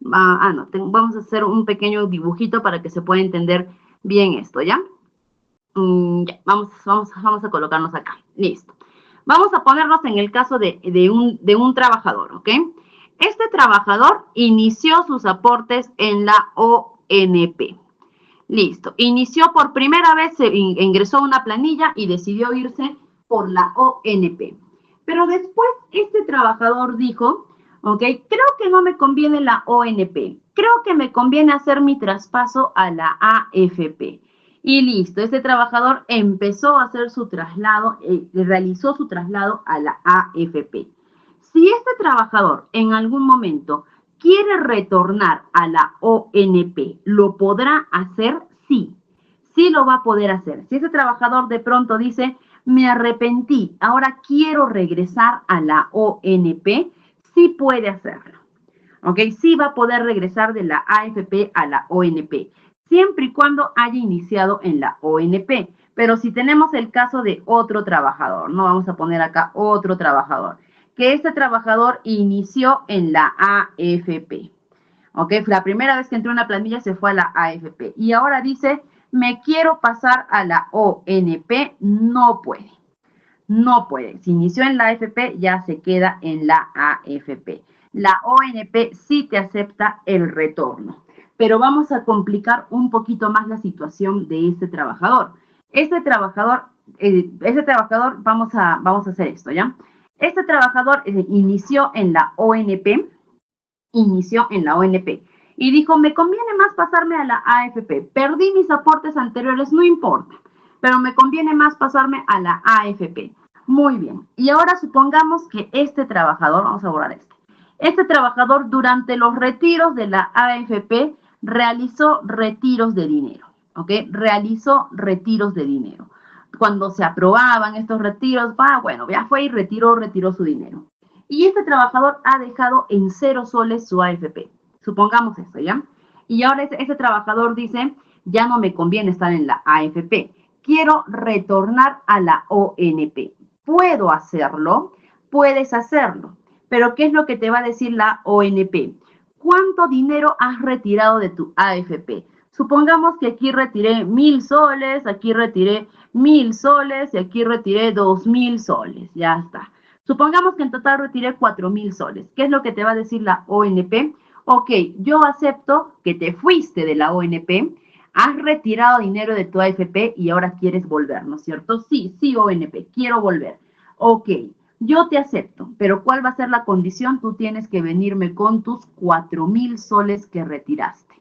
Vamos a hacer un pequeño dibujito para que se pueda entender bien esto, ¿ya? Ya, vamos a colocarnos acá. Listo. Vamos a ponernos en el caso de un trabajador, ¿ok? Este trabajador inició sus aportes en la ONP. Listo. Inició por primera vez, ingresó a una planilla y decidió irse por la ONP. Pero después este trabajador dijo, ok, creo que no me conviene la ONP, creo que me conviene hacer mi traspaso a la AFP. Y listo, este trabajador empezó a hacer su traslado, realizó su traslado a la AFP. Si este trabajador en algún momento quiere retornar a la ONP, ¿lo podrá hacer? Sí, sí lo va a poder hacer. Si ese trabajador de pronto dice, me arrepentí, ahora quiero regresar a la ONP, sí puede hacerlo. ¿Ok? Sí va a poder regresar de la AFP a la ONP, siempre y cuando haya iniciado en la ONP. Pero si tenemos el caso de otro trabajador, no vamos a poner acá otro trabajador, que este trabajador inició en la AFP. ¿Ok? La primera vez que entró en una planilla se fue a la AFP y ahora dice, me quiero pasar a la ONP, no puede. No puede. Si inició en la AFP, ya se queda en la AFP. La ONP sí te acepta el retorno. Pero vamos a complicar un poquito más la situación de este trabajador. Este trabajador, vamos a hacer esto, ¿ya? Este trabajador inició en la ONP y dijo, me conviene más pasarme a la AFP. Perdí mis aportes anteriores, no importa, pero me conviene más pasarme a la AFP. Muy bien. Y ahora supongamos que este trabajador, vamos a borrar este trabajador durante los retiros de la AFP realizó retiros de dinero, ¿ok? Realizó retiros de dinero. cuando se aprobaban estos retiros, bueno, ya fue y retiró su dinero. Y este trabajador ha dejado en 0 soles su AFP. Supongamos eso, ¿ya? Y ahora ese trabajador dice, ya no me conviene estar en la AFP, quiero retornar a la ONP. ¿Puedo hacerlo? Puedes hacerlo. Pero ¿qué es lo que te va a decir la ONP? ¿Cuánto dinero has retirado de tu AFP? Supongamos que aquí retiré 1.000 soles, aquí retiré 1.000 soles y aquí retiré 2.000 soles. Ya está. Supongamos que en total retiré 4.000 soles. ¿Qué es lo que te va a decir la ONP? Ok, yo acepto que te fuiste de la ONP, has retirado dinero de tu AFP y ahora quieres volver, ¿no es cierto? Sí, sí, ONP, quiero volver. Ok, yo te acepto, pero ¿cuál va a ser la condición? Tú tienes que venirme con tus 4.000 soles que retiraste.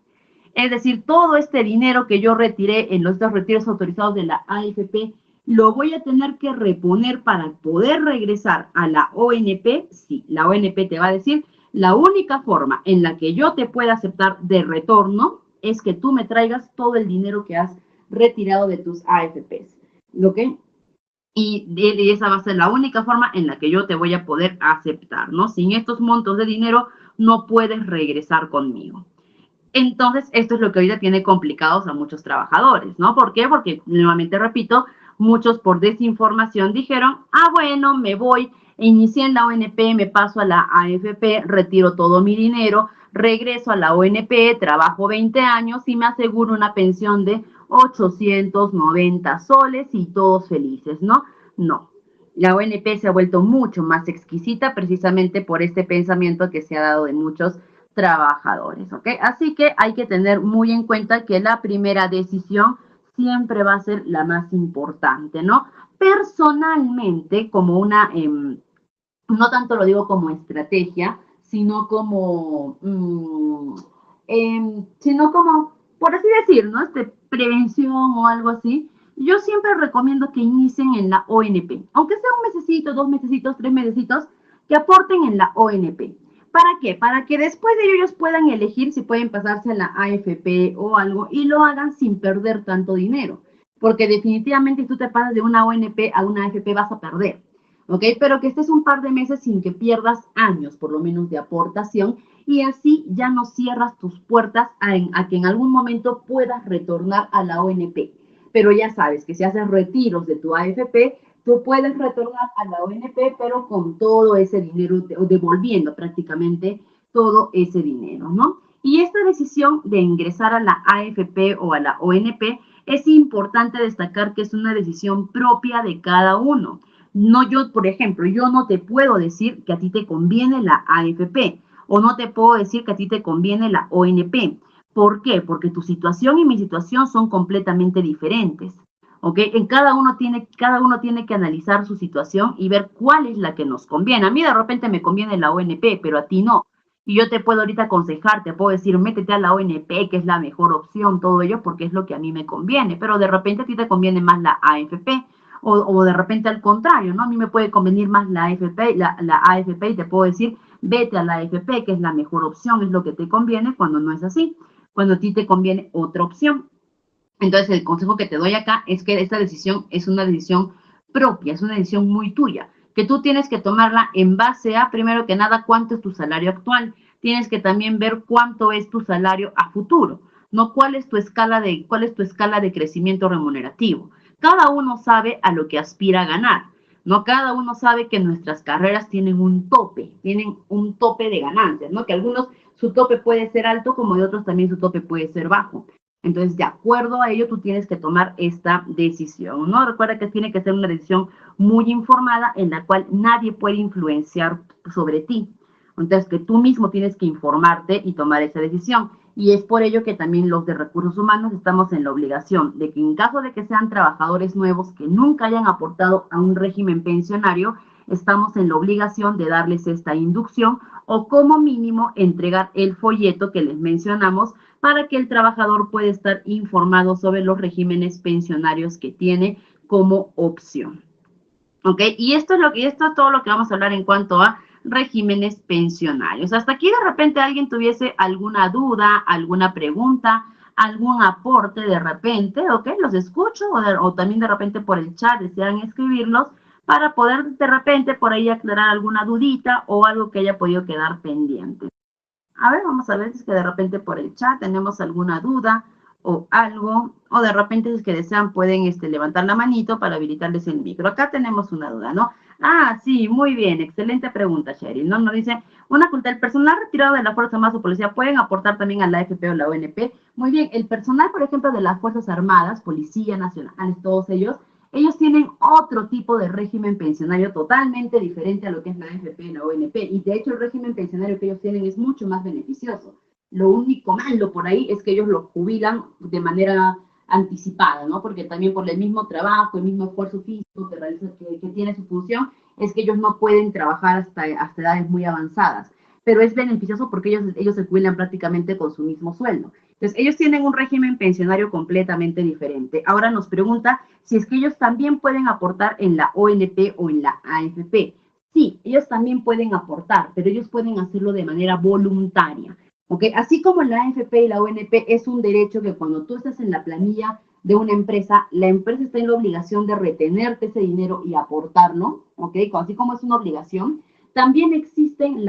Es decir, todo este dinero que yo retiré en los dos retiros autorizados de la AFP, lo voy a tener que reponer para poder regresar a la ONP. Sí, la ONP te va a decir, la única forma en la que yo te pueda aceptar de retorno es que tú me traigas todo el dinero que has retirado de tus AFPs. ¿Ok? Y esa va a ser la única forma en la que yo te voy a poder aceptar, ¿no? Sin estos montos de dinero no puedes regresar conmigo. Entonces, esto es lo que ahorita tiene complicados a muchos trabajadores, ¿no? ¿Por qué? Porque, nuevamente repito, muchos por desinformación dijeron, bueno, me voy, inicié en la ONP, me paso a la AFP, retiro todo mi dinero, regreso a la ONP, trabajo 20 años y me aseguro una pensión de 890 soles y todos felices, ¿no? No. La ONP se ha vuelto mucho más exquisita precisamente por este pensamiento que se ha dado de muchos trabajadores, ¿ok? Así que hay que tener muy en cuenta que la primera decisión siempre va a ser la más importante, ¿no? Personalmente, como una, no tanto lo digo como estrategia, sino como, sino como, por así decir, ¿no? Prevención o algo así. Yo siempre recomiendo que inicien en la ONP, aunque sea un mesecito, 2 mesecitos, 3 mesecitos, que aporten en la ONP. ¿Para qué? Para que después de ellos puedan elegir si pueden pasarse a la AFP o algo y lo hagan sin perder tanto dinero. Porque definitivamente si tú te pasas de una ONP a una AFP vas a perder. ¿Ok? Pero que estés un par de meses sin que pierdas años, por lo menos, de aportación y así ya no cierras tus puertas a que en algún momento puedas retornar a la ONP. Pero ya sabes que si haces retiros de tu AFP, tú puedes retornar a la ONP, pero con todo ese dinero, devolviendo prácticamente todo ese dinero, ¿no? Y esta decisión de ingresar a la AFP o a la ONP es importante destacar que es una decisión propia de cada uno. No, yo, por ejemplo, yo no te puedo decir que a ti te conviene la AFP o no te puedo decir que a ti te conviene la ONP. ¿Por qué? Porque tu situación y mi situación son completamente diferentes. ¿Ok? Cada uno tiene que analizar su situación y ver cuál es la que nos conviene. A mí de repente me conviene la ONP, pero a ti no. Y yo te puedo ahorita aconsejar, te puedo decir, métete a la ONP, que es la mejor opción, todo ello, porque es lo que a mí me conviene. Pero de repente a ti te conviene más la AFP. O de repente al contrario, ¿no? A mí me puede convenir más la AFP, la AFP y te puedo decir, vete a la AFP, que es la mejor opción, es lo que te conviene, cuando no es así, cuando a ti te conviene otra opción. Entonces, el consejo que te doy acá es que esta decisión es una decisión propia, es una decisión muy tuya, que tú tienes que tomarla en base a, primero que nada, cuánto es tu salario actual. Tienes que también ver cuánto es tu salario a futuro, no cuál es tu escala de crecimiento remunerativo. Cada uno sabe a lo que aspira a ganar, ¿no? Cada uno sabe que nuestras carreras tienen un tope de ganancias, ¿no? Que algunos su tope puede ser alto, como de otros también su tope puede ser bajo. Entonces, de acuerdo a ello, tú tienes que tomar esta decisión, ¿no? Recuerda que tiene que ser una decisión muy informada en la cual nadie puede influenciar sobre ti. Entonces, que tú mismo tienes que informarte y tomar esa decisión. Y es por ello que también los de recursos humanos estamos en la obligación de que en caso de que sean trabajadores nuevos que nunca hayan aportado a un régimen pensionario, estamos en la obligación de darles esta inducción o como mínimo entregar el folleto que les mencionamos para que el trabajador pueda estar informado sobre los regímenes pensionarios que tiene como opción. ¿Ok? Y esto es todo lo que vamos a hablar en cuanto a regímenes pensionarios. Hasta aquí de repente alguien tuviese alguna duda, alguna pregunta, algún aporte de repente, ¿ok? Los escucho o también de repente por el chat desean escribirlos para poder de repente por ahí aclarar alguna dudita o algo que haya podido quedar pendiente. A ver, vamos a ver si es que de repente por el chat tenemos alguna duda o algo, o de repente si es que desean pueden levantar la manito para habilitarles el micro. Acá tenemos una duda, ¿no? Ah, sí, muy bien, excelente pregunta, Cheryl, ¿no? Nos dice, una consulta, ¿el personal retirado de la Fuerza Armada o Policía pueden aportar también a la AFP o la ONP? Muy bien, el personal, por ejemplo, de las Fuerzas Armadas, Policía Nacional, todos ellos tienen otro tipo de régimen pensionario totalmente diferente a lo que es la AFP y la ONP. Y de hecho el régimen pensionario que ellos tienen es mucho más beneficioso. Lo único malo por ahí es que ellos lo jubilan de manera anticipada, ¿no? Porque también por el mismo trabajo, el mismo esfuerzo físico que tiene su función, es que ellos no pueden trabajar hasta edades muy avanzadas. Pero es beneficioso porque ellos se jubilan prácticamente con su mismo sueldo. Entonces, ellos tienen un régimen pensionario completamente diferente. Ahora nos pregunta si es que ellos también pueden aportar en la ONP o en la AFP. Sí, ellos también pueden aportar, pero ellos pueden hacerlo de manera voluntaria. ¿Ok? Así como la AFP y la ONP es un derecho que cuando tú estás en la planilla de una empresa, la empresa está en la obligación de retenerte ese dinero y aportarlo, ¿ok? Así como es una obligación, también existen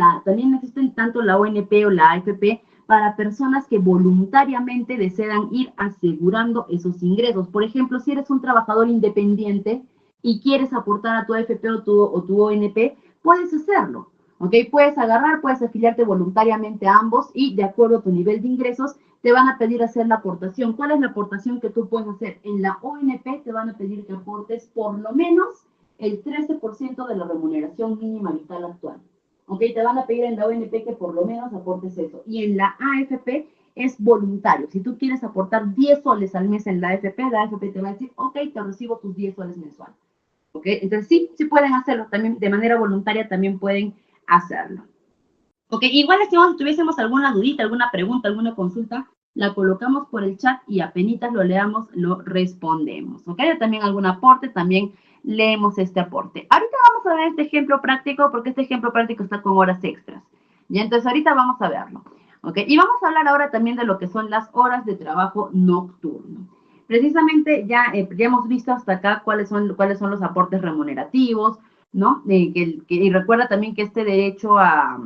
tanto la ONP o la AFP para personas que voluntariamente desean ir asegurando esos ingresos. Por ejemplo, si eres un trabajador independiente y quieres aportar a tu AFP o tu ONP, puedes hacerlo. ¿Ok? Puedes puedes afiliarte voluntariamente a ambos y de acuerdo a tu nivel de ingresos te van a pedir hacer la aportación. ¿Cuál es la aportación que tú puedes hacer? En la ONP te van a pedir que aportes por lo menos el 13% de la remuneración mínima vital actual. ¿Ok? Te van a pedir en la ONP que por lo menos aportes eso. Y en la AFP es voluntario. Si tú quieres aportar 10 soles al mes en la AFP te va a decir, ok, te recibo tus 10 soles mensuales. ¿Ok? Entonces sí pueden hacerlo. También de manera voluntaria también pueden hacerlo. Ok, igual si tuviésemos alguna dudita, alguna pregunta, alguna consulta, la colocamos por el chat y apenas lo leamos, lo respondemos. Ok, también algún aporte, también leemos este aporte. Ahorita vamos a ver este ejemplo práctico, porque este ejemplo práctico está con horas extras. Ya, entonces ahorita vamos a verlo. Ok, y vamos a hablar ahora también de lo que son las horas de trabajo nocturno. Precisamente ya hemos visto hasta acá cuáles son los aportes remunerativos, ¿no? Y recuerda también que este derecho a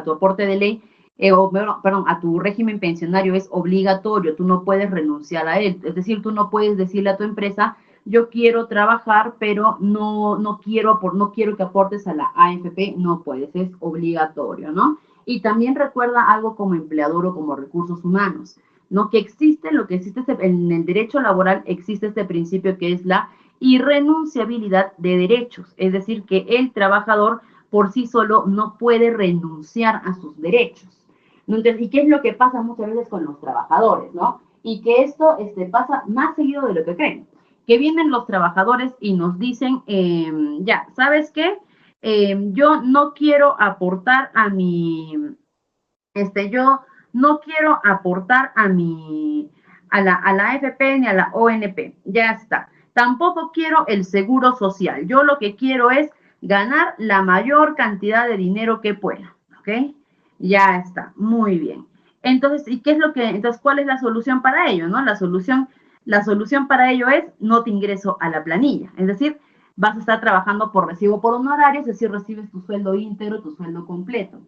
tu aporte de ley, a tu régimen pensionario es obligatorio, tú no puedes renunciar a él. Es decir, tú no puedes decirle a tu empresa, yo quiero trabajar, pero no quiero que aportes a la AFP, no puedes, es obligatorio, ¿no? Y también recuerda algo como empleador o como recursos humanos, ¿no? Lo que existe en el derecho laboral, existe este principio que es la irrenunciabilidad de derechos, es decir, que el trabajador por sí solo no puede renunciar a sus derechos. Entonces, ¿y qué es lo que pasa muchas veces con los trabajadores, no? Y que esto pasa más seguido de lo que creen. Que vienen los trabajadores y nos dicen, ya, ¿sabes qué? Yo no quiero aportar yo no quiero aportar a la AFP ni a la ONP, ya está. Tampoco quiero el seguro social. Yo lo que quiero es ganar la mayor cantidad de dinero que pueda, ¿ok? Ya está, muy bien. Entonces, ¿cuál es la solución para ello, no? La solución para ello es no te ingreso a la planilla, es decir, vas a estar trabajando por recibo por honorarios, es decir, recibes tu sueldo íntegro, tu sueldo completo.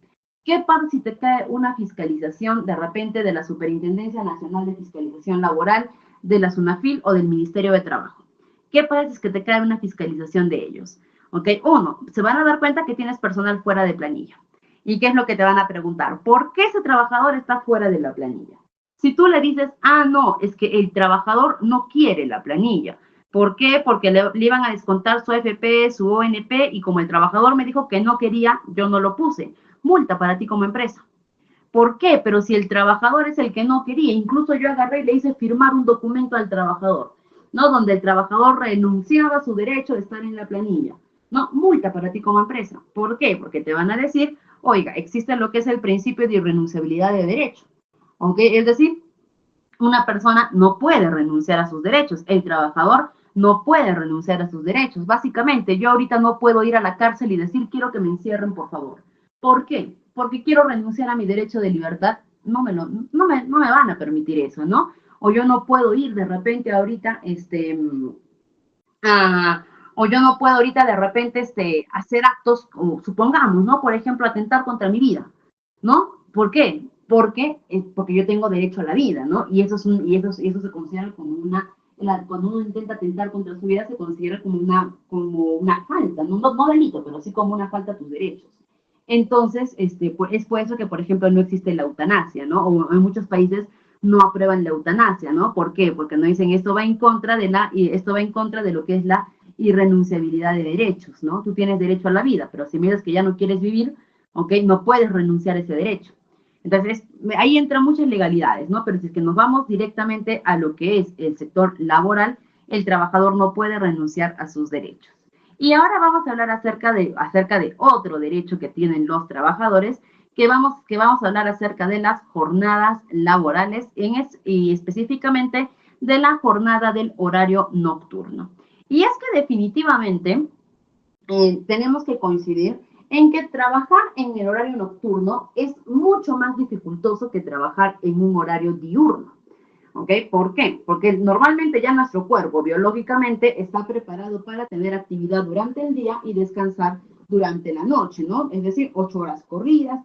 ¿Qué pasa si te cae una fiscalización de repente de la Superintendencia Nacional de Fiscalización Laboral, de la SUNAFIL o del Ministerio de Trabajo? ¿Qué pasa si es que te cae una fiscalización de ellos? ¿Ok? Uno, se van a dar cuenta que tienes personal fuera de planilla. ¿Y qué es lo que te van a preguntar? ¿Por qué ese trabajador está fuera de la planilla? Si tú le dices, no, es que el trabajador no quiere la planilla. ¿Por qué? Porque le iban a descontar su AFP, su ONP, y como el trabajador me dijo que no quería, yo no lo puse. Multa para ti como empresa. ¿Por qué? Pero si el trabajador es el que no quería, incluso yo agarré y le hice firmar un documento al trabajador, ¿no? Donde el trabajador renunciaba a su derecho de estar en la planilla. No, multa para ti como empresa. ¿Por qué? Porque te van a decir, oiga, existe lo que es el principio de irrenunciabilidad de derecho. ¿Ok? Es decir, una persona no puede renunciar a sus derechos. El trabajador no puede renunciar a sus derechos. Básicamente, yo ahorita no puedo ir a la cárcel y decir, quiero que me encierren, por favor. ¿Por qué? Porque quiero renunciar a mi derecho de libertad. no me van a permitir eso, ¿no? O yo no puedo ir de repente ahorita, a, o yo no puedo ahorita de repente hacer actos, como, supongamos, ¿no? Por ejemplo, atentar contra mi vida, ¿no? ¿Por qué? Porque yo tengo derecho a la vida, ¿no? Y eso se considera como cuando uno intenta atentar contra su vida se considera como una falta, no delito, pero sí como una falta a tus derechos. Entonces, pues, es por eso que, por ejemplo, no existe la eutanasia, ¿no? O en muchos países no aprueban la eutanasia, ¿no? ¿Por qué? Porque no dicen esto va en contra esto va en contra de lo que es la irrenunciabilidad de derechos, ¿no? Tú tienes derecho a la vida, pero si miras que ya no quieres vivir, ¿ok? No puedes renunciar a ese derecho. Entonces, ahí entran muchas legalidades, ¿no? Pero si es que nos vamos directamente a lo que es el sector laboral, el trabajador no puede renunciar a sus derechos. Y ahora vamos a hablar acerca de otro derecho que tienen los trabajadores, que vamos a hablar acerca de las jornadas laborales y específicamente de la jornada del horario nocturno. Y es que definitivamente tenemos que coincidir en que trabajar en el horario nocturno es mucho más dificultoso que trabajar en un horario diurno. ¿Ok? ¿Por qué? Porque normalmente ya nuestro cuerpo biológicamente está preparado para tener actividad durante el día y descansar durante la noche, ¿no? Es decir, 8 horas corridas,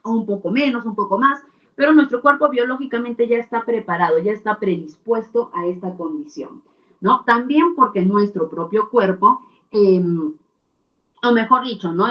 o un poco menos, un poco más, pero nuestro cuerpo biológicamente ya está preparado, ya está predispuesto a esta condición, ¿no? También porque nuestro propio cuerpo o mejor dicho, ¿no?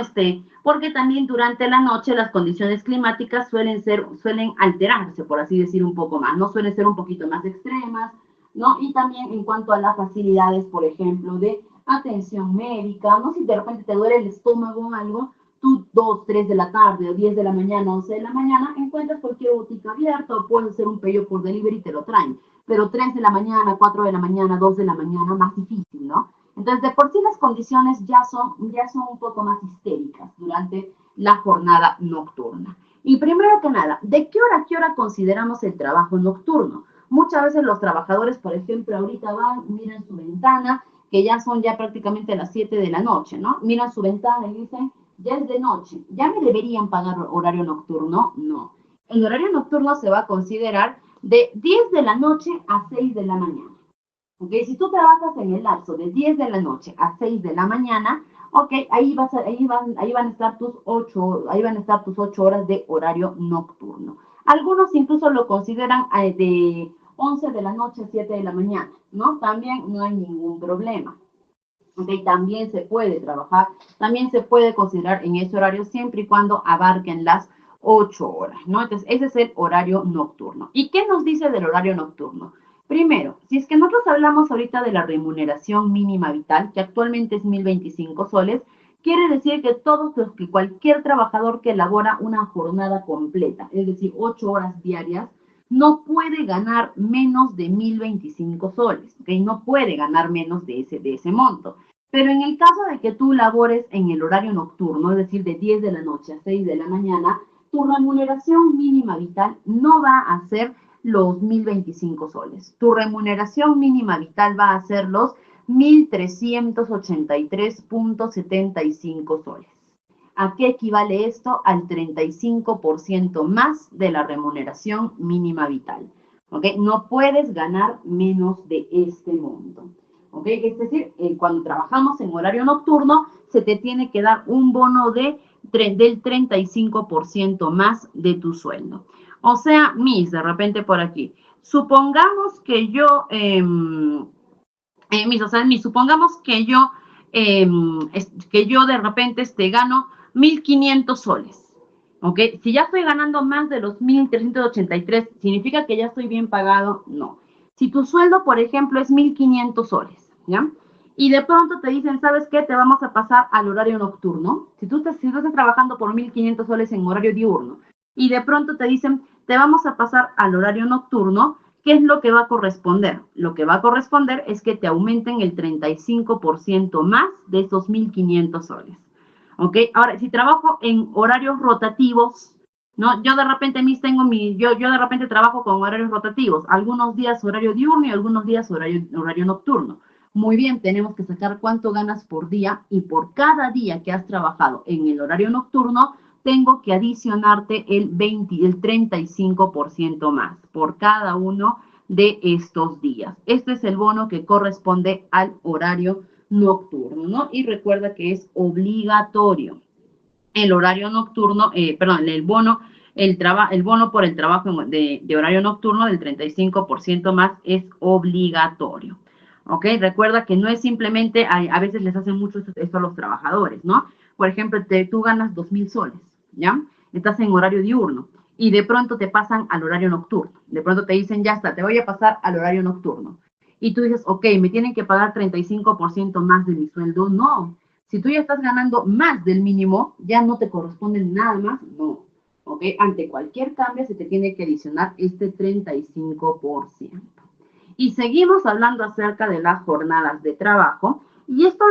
Porque también durante la noche las condiciones climáticas suelen alterarse, por así decir, un poco más, ¿no? Suelen ser un poquito más extremas, ¿no? Y también en cuanto a las facilidades, por ejemplo, de atención médica, ¿no? Si de repente te duele el estómago o algo, tú 2, 3 de la tarde, o 10 de la mañana, 11 de la mañana, encuentras cualquier botica abierta o puedes hacer un pedido por delivery y te lo traen. Pero 3 de la mañana, 4 de la mañana, 2 de la mañana, más difícil, ¿no? Entonces, de por sí las condiciones ya son un poco más histéricas durante la jornada nocturna. Y primero que nada, ¿de qué hora a qué hora consideramos el trabajo nocturno? Muchas veces los trabajadores, por ejemplo, ahorita van, miran su ventana, que ya son prácticamente las 7 de la noche, ¿no? Miran su ventana y dicen, ya es de noche, ¿ya me deberían pagar horario nocturno? No. El horario nocturno se va a considerar de 10 de la noche a 6 de la mañana. ¿Ok? Si tú trabajas en el lapso de 10 de la noche a 6 de la mañana, ok, ahí van a estar tus 8 horas de horario nocturno. Algunos incluso lo consideran de 11 de la noche a 7 de la mañana, ¿no? También no hay ningún problema. Okay, también se puede trabajar, también se puede considerar en ese horario siempre y cuando abarquen las 8 horas, ¿no? Entonces, ese es el horario nocturno. ¿Y qué nos dice del horario nocturno? Primero, si es que nosotros hablamos ahorita de la remuneración mínima vital, que actualmente es 1.025 soles, quiere decir que cualquier trabajador que elabora una jornada completa, es decir, 8 horas diarias, no puede ganar menos de 1.025 soles, ¿ok? No puede ganar menos de ese monto. Pero en el caso de que tú labores en el horario nocturno, es decir, de 10 de la noche a 6 de la mañana, tu remuneración mínima vital no va a ser los 1.025 soles. Tu remuneración mínima vital va a ser los 1.383.75 soles. ¿A qué equivale esto? Al 35% más de la remuneración mínima vital. ¿Ok? No puedes ganar menos de este monto. ¿Ok? Es decir, cuando trabajamos en horario nocturno, se te tiene que dar un bono del 35% más de tu sueldo. O sea, de repente por aquí. Supongamos que yo, supongamos que yo de repente gano 1.500 soles. ¿Ok? Si ya estoy ganando más de los 1.383, ¿significa que ya estoy bien pagado? No. Si tu sueldo, por ejemplo, es 1.500 soles, ¿ya? Y de pronto te dicen, ¿sabes qué? Te vamos a pasar al horario nocturno. Si tú estás trabajando por 1.500 soles en horario diurno y de pronto te dicen, te vamos a pasar al horario nocturno, ¿qué es lo que va a corresponder? Lo que va a corresponder es que te aumenten el 35% más de esos 1.500 soles. ¿Ok? Ahora, si trabajo en horarios rotativos, ¿no? Yo de repente, yo de repente trabajo con horarios rotativos, algunos días horario diurno y algunos días horario nocturno. Muy bien, tenemos que sacar cuánto ganas por día y por cada día que has trabajado en el horario nocturno, tengo que adicionarte el 35% más por cada uno de estos días. Este es el bono que corresponde al horario nocturno, ¿no? Y recuerda que es obligatorio. El horario nocturno, el bono, el bono por el trabajo de horario nocturno del 35% más es obligatorio. ¿Ok? Recuerda que no es simplemente, a veces les hacen mucho esto a los trabajadores, ¿no? Por ejemplo, tú ganas 2,000 soles, ¿ya? Estás en horario diurno y de pronto te pasan al horario nocturno. De pronto te dicen, ya está, te voy a pasar al horario nocturno. Y tú dices, ok, me tienen que pagar 35% más de mi sueldo. No, si tú ya estás ganando más del mínimo, ya no te corresponde nada más, no. ¿Ok? Ante cualquier cambio se te tiene que adicionar este 35%. Y seguimos hablando acerca de las jornadas de trabajo. Y esta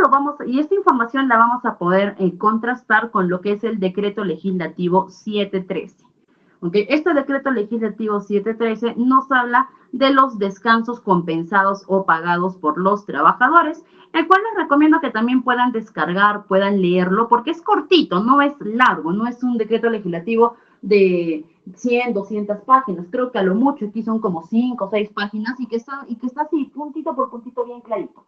información la vamos a poder contrastar con lo que es el decreto legislativo 713. ¿Okay? Este decreto legislativo 713 nos habla de los descansos compensados o pagados por los trabajadores, el cual les recomiendo que también puedan descargar, puedan leerlo, porque es cortito, no es largo, no es un decreto legislativo de 100, 200 páginas. Creo que a lo mucho aquí son como 5 o 6 páginas y que está así, puntito por puntito, bien clarito.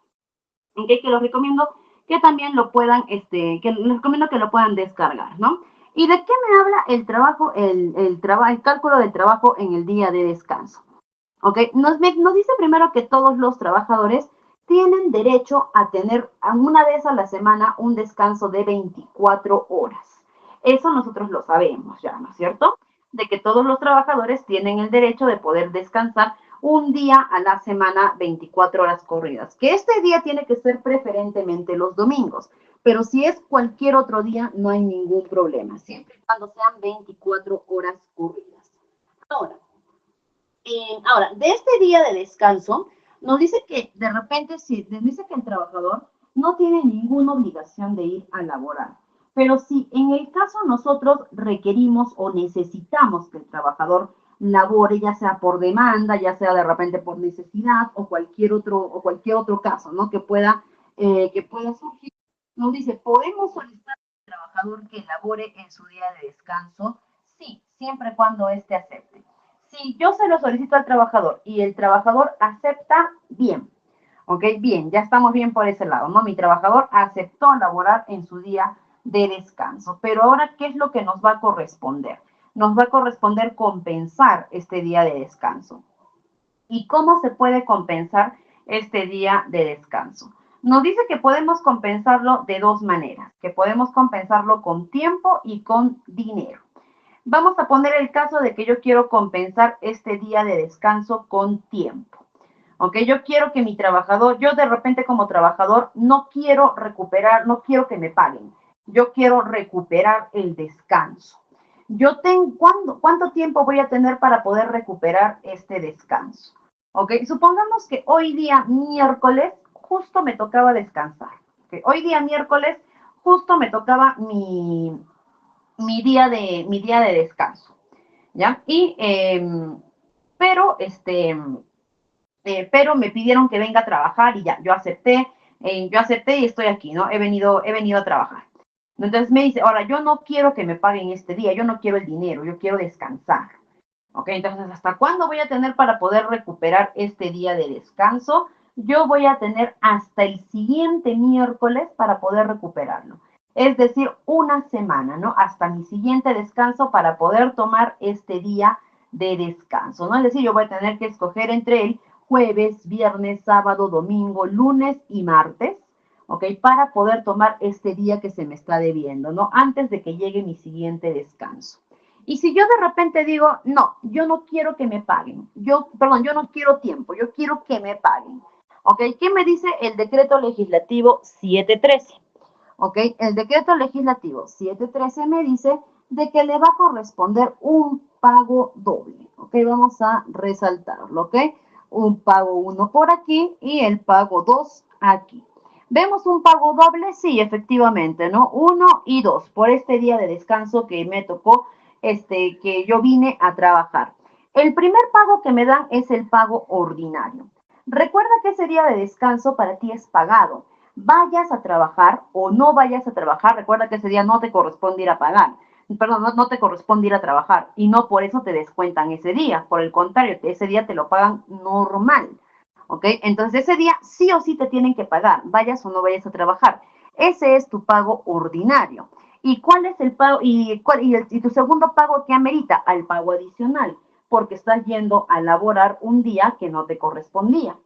¿Okay? Que los recomiendo que también lo puedan, que les recomiendo que lo puedan descargar, ¿no? ¿Y de qué me habla el trabajo, el cálculo del trabajo en el día de descanso? ¿Ok? Nos dice primero que todos los trabajadores tienen derecho a tener una vez a la semana un descanso de 24 horas. Eso nosotros lo sabemos ya, ¿no es cierto? De que todos los trabajadores tienen el derecho de poder descansar un día a la semana, 24 horas corridas. Que este día tiene que ser preferentemente los domingos, pero si es cualquier otro día no hay ningún problema, siempre y cuando sean 24 horas corridas. Ahora, de este día de descanso, nos dice que de repente, nos dice que el trabajador no tiene ninguna obligación de ir a laborar. Pero si en el caso nosotros requerimos o necesitamos que el trabajador labore, ya sea por demanda, ya sea de repente por necesidad o cualquier otro caso, ¿no? Que pueda surgir, nos dice, ¿podemos solicitar al trabajador que labore en su día de descanso? Sí, siempre y cuando éste acepte. Si yo se lo solicito al trabajador y el trabajador acepta, bien. ¿Ok? Bien, ya estamos bien por ese lado, ¿no? Mi trabajador aceptó laborar en su día de descanso. Pero ahora, ¿qué es lo que nos va a corresponder? Nos va a corresponder compensar este día de descanso. ¿Y cómo se puede compensar este día de descanso? Nos dice que podemos compensarlo de dos maneras, que podemos compensarlo con tiempo y con dinero. Vamos a poner el caso de que yo quiero compensar este día de descanso con tiempo. ¿Ok? Yo quiero que mi trabajador, yo de repente como trabajador no quiero recuperar, no quiero que me paguen. Yo quiero recuperar el descanso. ¿Cuánto tiempo voy a tener para poder recuperar este descanso? ¿Ok? Supongamos que hoy día miércoles justo me tocaba descansar. ¿Okay? Hoy día miércoles justo me tocaba mi día de descanso, ¿ya? Pero me pidieron que venga a trabajar y ya, yo acepté y estoy aquí, ¿no? He venido a trabajar. Entonces me dice, ahora, yo no quiero que me paguen este día, yo no quiero el dinero, yo quiero descansar. ¿Ok? Entonces, ¿hasta cuándo voy a tener para poder recuperar este día de descanso? Yo voy a tener hasta el siguiente miércoles para poder recuperarlo. Es decir, una semana, ¿no? Hasta mi siguiente descanso para poder tomar este día de descanso, ¿no? Es decir, yo voy a tener que escoger entre el jueves, viernes, sábado, domingo, lunes y martes, ¿ok? Para poder tomar este día que se me está debiendo, ¿no? Antes de que llegue mi siguiente descanso. Y si yo de repente digo, no, yo no quiero que me paguen, yo no quiero tiempo, yo quiero que me paguen, ¿ok? ¿Qué me dice el decreto legislativo 713? ¿Ok? El decreto legislativo 713 me dice de que le va a corresponder un pago doble, ¿ok? Vamos a resaltarlo, ¿ok? Un pago 1 por aquí y el pago 2 aquí. ¿Vemos un pago doble? Sí, efectivamente, ¿no? 1 y 2 por este día de descanso que me tocó, que yo vine a trabajar. El primer pago que me dan es el pago ordinario. Recuerda que ese día de descanso para ti es pagado. Vayas a trabajar o no vayas a trabajar, recuerda que ese día no te corresponde ir a pagar. perdón, no te corresponde ir a trabajar y no por eso te descuentan ese día. Por el contrario, ese día te lo pagan normal. ¿Ok? Entonces ese día sí o sí te tienen que pagar, vayas o no vayas a trabajar. Ese es tu pago ordinario. ¿Y cuál es el pago? Y tu segundo pago que amerita al pago adicional, porque estás yendo a laborar un día que no te correspondía.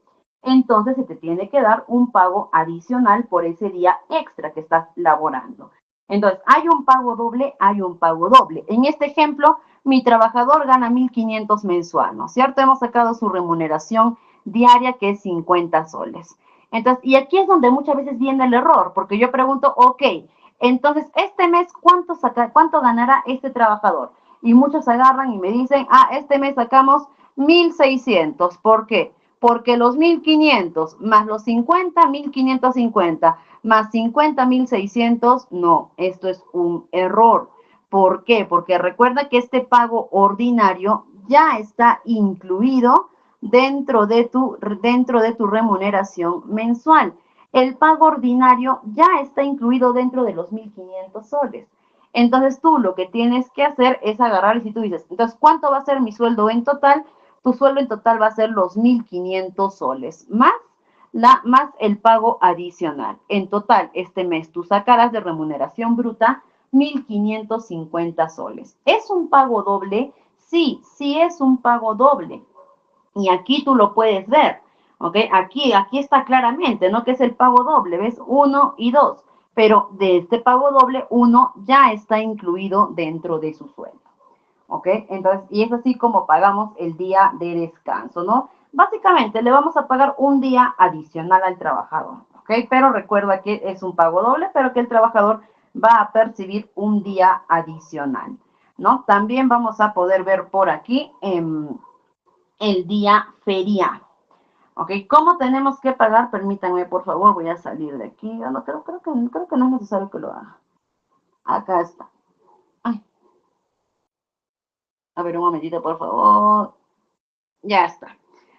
Entonces se te tiene que dar un pago adicional por ese día extra que estás laborando. Entonces, hay un pago doble, hay un pago doble. En este ejemplo, mi trabajador gana 1.500 mensual, ¿no es cierto? Hemos sacado su remuneración diaria, que es 50 soles. Entonces, y aquí es donde muchas veces viene el error, porque yo pregunto, ok, entonces, este mes, ¿cuánto ganará este trabajador? Y muchos agarran y me dicen, este mes sacamos 1.600. ¿Por qué? Porque los 1.500 más los 50, 1.550 más 50, 1.600, no, esto es un error. ¿Por qué? Porque recuerda que este pago ordinario ya está incluido dentro de tu remuneración mensual. El pago ordinario ya está incluido dentro de los 1.500 soles. Entonces tú lo que tienes que hacer es agarrar y si tú dices, entonces, ¿cuánto va a ser mi sueldo en total? Tu sueldo en total va a ser los 1.500 soles, más el pago adicional. En total, este mes tú sacarás de remuneración bruta 1.550 soles. ¿Es un pago doble? Sí, sí es un pago doble. Y aquí tú lo puedes ver, ¿ok? Aquí está claramente, ¿no? Que es el pago doble, ¿ves? 1 y 2. Pero de este pago doble, 1 ya está incluido dentro de su sueldo. ¿Ok? Entonces, y es así como pagamos el día de descanso, ¿no? Básicamente le vamos a pagar un día adicional al trabajador, ¿ok? Pero recuerda que es un pago doble, pero que el trabajador va a percibir un día adicional, ¿no? También vamos a poder ver por aquí el día feriado, ¿ok? ¿Cómo tenemos que pagar? Permítanme, por favor, voy a salir de aquí. No, creo que no es necesario que lo haga. Acá está. Ay, a ver, un momentito, por favor. Ya está.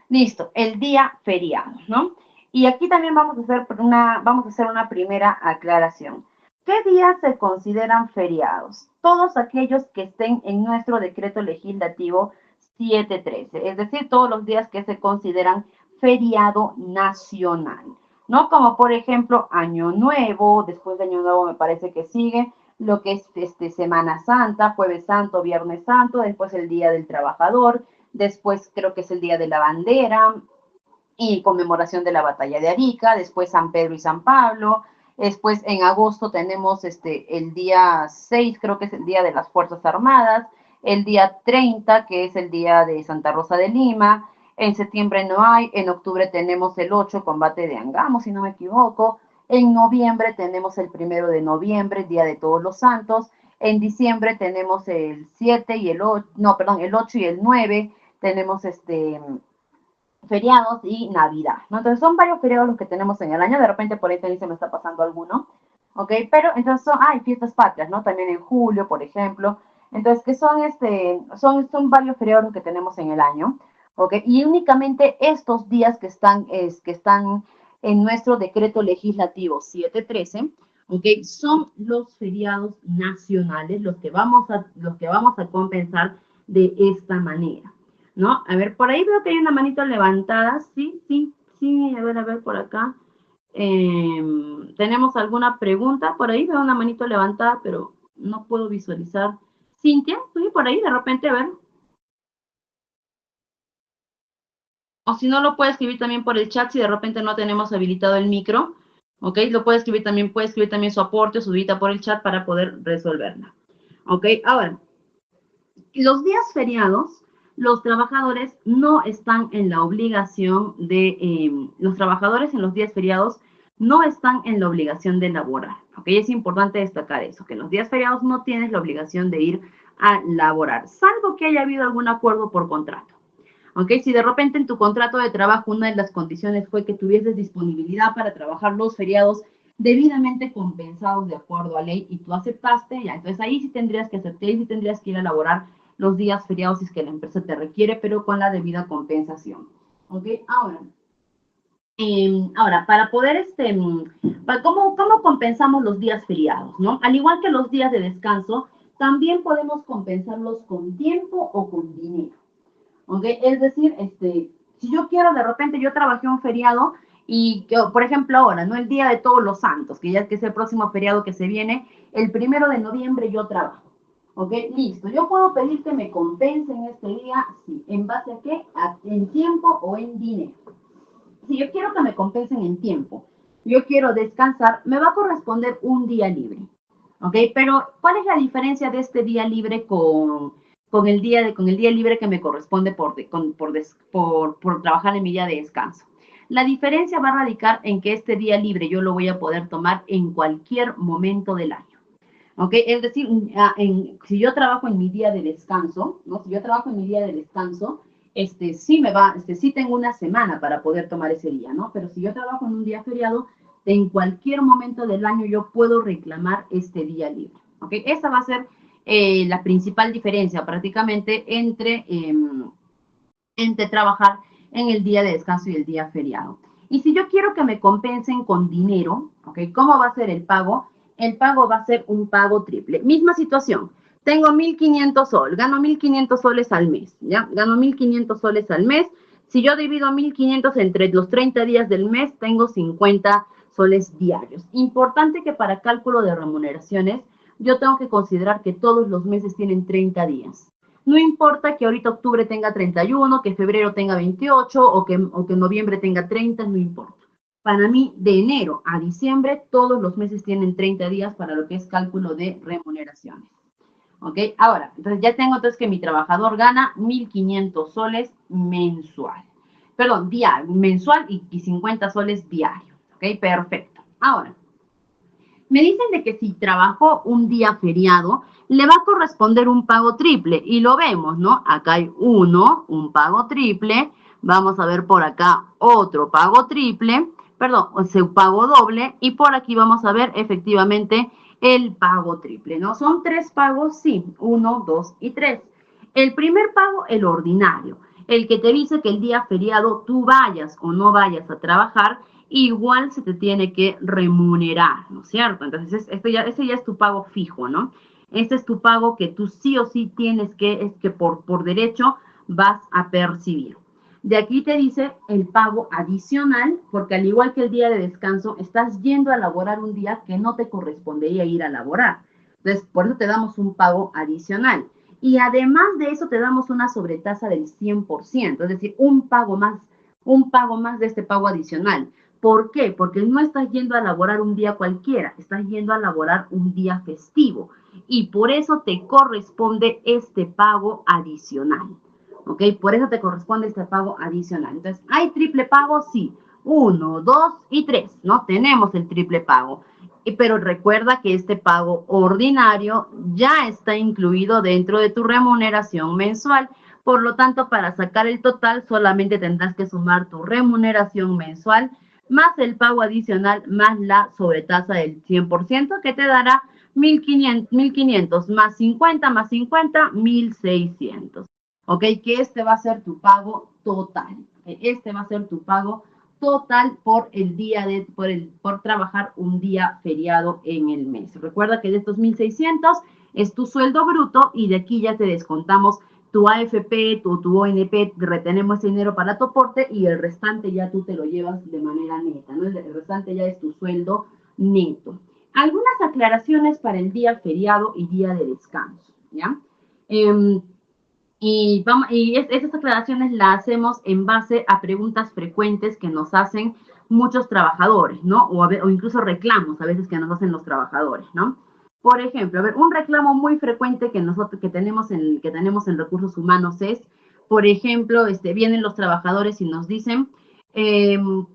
Listo, el día feriado, ¿no? Y aquí también vamos a hacer una primera aclaración. ¿Qué días se consideran feriados? Todos aquellos que estén en nuestro decreto legislativo 713, es decir, todos los días que se consideran feriado nacional, ¿no? Como por ejemplo Año Nuevo, después de Año Nuevo me parece que sigue lo que es Semana Santa, Jueves Santo, Viernes Santo, después el Día del Trabajador, después creo que es el Día de la Bandera y conmemoración de la Batalla de Arica, después San Pedro y San Pablo, después en agosto tenemos el día 6, creo que es el Día de las Fuerzas Armadas, el día 30, que es el Día de Santa Rosa de Lima, en septiembre no hay, en octubre tenemos el 8, combate de Angamos, si no me equivoco, en noviembre tenemos el 1 de noviembre, Día de Todos los Santos, en diciembre tenemos el 7 y el 8, no, perdón, el 8 y el 9, tenemos feriados y Navidad, ¿no? Entonces son varios feriados los que tenemos en el año, de repente por ahí se me está pasando alguno, ¿ok? Pero entonces hay fiestas patrias, ¿no? También en julio, por ejemplo, entonces que son varios feriados los que tenemos en el año, ¿ok? Y únicamente estos días que están en nuestro decreto legislativo 713, ¿ok? Son los feriados nacionales los que vamos a compensar de esta manera, ¿no? A ver, por ahí veo que hay una manito levantada. Sí, sí, sí, a ver por acá. ¿Tenemos alguna pregunta? Por ahí veo una manito levantada, pero no puedo visualizar. Cintia, ¿tú por ahí de repente a ver? O si no, lo puede escribir también por el chat si de repente no tenemos habilitado el micro. ¿Ok? Lo puede escribir también su aporte, su dudita por el chat para poder resolverla. ¿Ok? Ahora, los días feriados, los trabajadores no están en la obligación los trabajadores en los días feriados no están en la obligación de laborar. ¿Ok? Es importante destacar eso, que en los días feriados no tienes la obligación de ir a laborar, salvo que haya habido algún acuerdo por contrato. ¿Ok? Si de repente en tu contrato de trabajo una de las condiciones fue que tuvieses disponibilidad para trabajar los feriados debidamente compensados de acuerdo a ley y tú aceptaste, ya, entonces ahí sí tendrías que aceptar, y sí tendrías que ir a laborar los días feriados si es que la empresa te requiere, pero con la debida compensación. ¿Ok? Ahora, para poder, ¿cómo compensamos los días feriados, no? Al igual que los días de descanso, También podemos compensarlos con tiempo o con dinero. ¿Ok? Es decir, si yo quiero, de repente yo trabajé un feriado y, por ejemplo, ahora, ¿no? El Día de Todos los Santos, que ya es el próximo feriado que se viene, el 1 de noviembre yo trabajo. ¿Ok? Listo. Yo puedo pedir que me compensen este día, sí. ¿En base a qué? En tiempo o en dinero. Si yo quiero que me compensen en tiempo, yo quiero descansar, me va a corresponder un día libre. ¿Ok? Pero, ¿cuál es la diferencia de este día libre con el día libre que me corresponde por trabajar en mi día de descanso? La diferencia va a radicar en que este día libre yo lo voy a poder tomar en cualquier momento del año. ¿Ok? Es decir, si yo trabajo en mi día de descanso, ¿no? Si yo trabajo en mi día de descanso, sí tengo una semana para poder tomar ese día, ¿no? Pero si yo trabajo en un día feriado, en cualquier momento del año yo puedo reclamar este día libre, ¿ok? Esa va a ser la principal diferencia prácticamente entre trabajar en el día de descanso y el día feriado. Y si yo quiero que me compensen con dinero, ¿ok? ¿Cómo va a ser el pago? El pago va a ser un pago triple. Misma situación. Tengo 1.500 soles, gano 1.500 soles al mes, ¿ya? Gano 1.500 soles al mes. Si yo divido 1.500 entre los 30 días del mes, tengo 50 soles diarios. Importante que para cálculo de remuneraciones, yo tengo que considerar que todos los meses tienen 30 días. No importa que ahorita octubre tenga 31, que febrero tenga 28 o que noviembre tenga 30, no importa. Para mí, de enero a diciembre, todos los meses tienen 30 días para lo que es cálculo de remuneraciones. ¿Ok? Ahora, entonces ya tengo entonces que mi trabajador gana 1.500 soles mensual. Perdón, diario, mensual y 50 soles diario. ¿Ok? Perfecto. Ahora, me dicen de que si trabajó un día feriado, le va a corresponder un pago triple. Y lo vemos, ¿no? Acá hay un pago triple. Vamos a ver por acá otro pago triple. Perdón, un pago doble. Y por aquí vamos a ver efectivamente el pago triple, ¿no? Son 3 pagos, sí. 1, 2 y 3. El primer pago, el ordinario. El que te dice que el día feriado tú vayas o no vayas a trabajar, igual se te tiene que remunerar, ¿no es cierto? Entonces, ese ya es tu pago fijo, ¿no? Este es tu pago que tú sí o sí tienes que por derecho vas a percibir. De aquí te dice el pago adicional, porque al igual que el día de descanso, estás yendo a laborar un día que no te correspondería ir a laborar. Entonces, por eso te damos un pago adicional. Y además de eso, te damos una sobretasa del 100%, es decir, un pago más de este pago adicional. ¿Por qué? Porque no estás yendo a laborar un día cualquiera, estás yendo a laborar un día festivo y por eso te corresponde este pago adicional. ¿Ok? Por eso te corresponde este pago adicional. Entonces, ¿hay triple pago? Sí. 1, 2 y 3, ¿no? Tenemos el triple pago. Pero recuerda que este pago ordinario ya está incluido dentro de tu remuneración mensual. Por lo tanto, para sacar el total, solamente tendrás que sumar tu remuneración mensual más el pago adicional, más la sobretasa del 100%, que te dará 1.500 más 50, 1.600. ¿Ok? Que este va a ser tu pago total. Este va a ser tu pago total por el día por trabajar un día feriado en el mes. Recuerda que de estos 1.600 es tu sueldo bruto y de aquí ya te descontamos tu AFP, tu ONP, retenemos ese dinero para tu aporte y el restante ya tú te lo llevas de manera neta, ¿no? El restante ya es tu sueldo neto. Algunas aclaraciones para el día feriado y día de descanso, ¿ya? Estas aclaraciones las hacemos en base a preguntas frecuentes que nos hacen muchos trabajadores, ¿no? O incluso reclamos a veces que nos hacen los trabajadores, ¿no? Por ejemplo, a ver, un reclamo muy frecuente que tenemos en recursos humanos es, por ejemplo, vienen los trabajadores y nos dicen,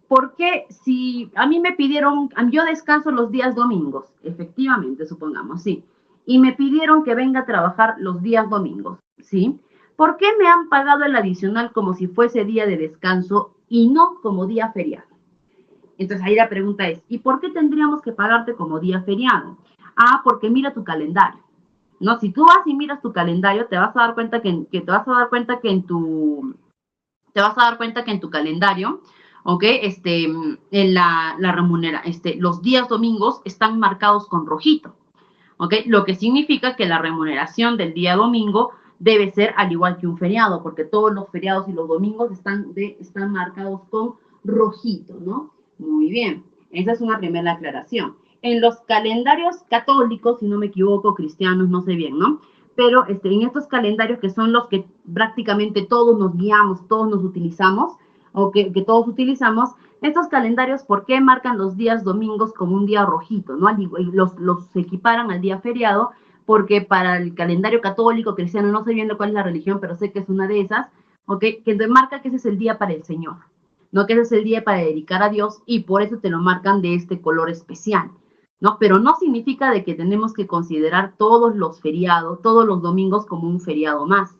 ¿por qué si a mí me pidieron, yo descanso los días domingos? Efectivamente, supongamos, sí. Y me pidieron que venga a trabajar los días domingos, ¿sí? ¿Por qué me han pagado el adicional como si fuese día de descanso y no como día feriado? Entonces ahí la pregunta es, ¿y por qué tendríamos que pagarte como día feriado? Ah, porque mira tu calendario. No, si tú vas y miras tu calendario, te vas a dar cuenta que en tu calendario, ¿ok? En la remunera, los días domingos están marcados con rojito. ¿ok? Lo que significa que la remuneración del día domingo debe ser al igual que un feriado, porque todos los feriados y los domingos están marcados con rojito, ¿no? Muy bien, esa es una primera aclaración. En los calendarios católicos, si no me equivoco, cristianos, no sé bien, ¿no? Pero en estos calendarios que son los que prácticamente todos nos guiamos, todos nos utilizamos, o que todos utilizamos, estos calendarios, ¿por qué marcan los días domingos como un día rojito, ¿no? Los equiparan al día feriado, porque para el calendario católico, cristiano, no sé bien cuál es la religión, pero sé que es una de esas, ¿ok? Que te marca que ese es el día para el Señor, ¿no? Que ese es el día para dedicar a Dios y por eso te lo marcan de este color especial, ¿no? Pero no significa de que tenemos que considerar todos los feriados, todos los domingos como un feriado más,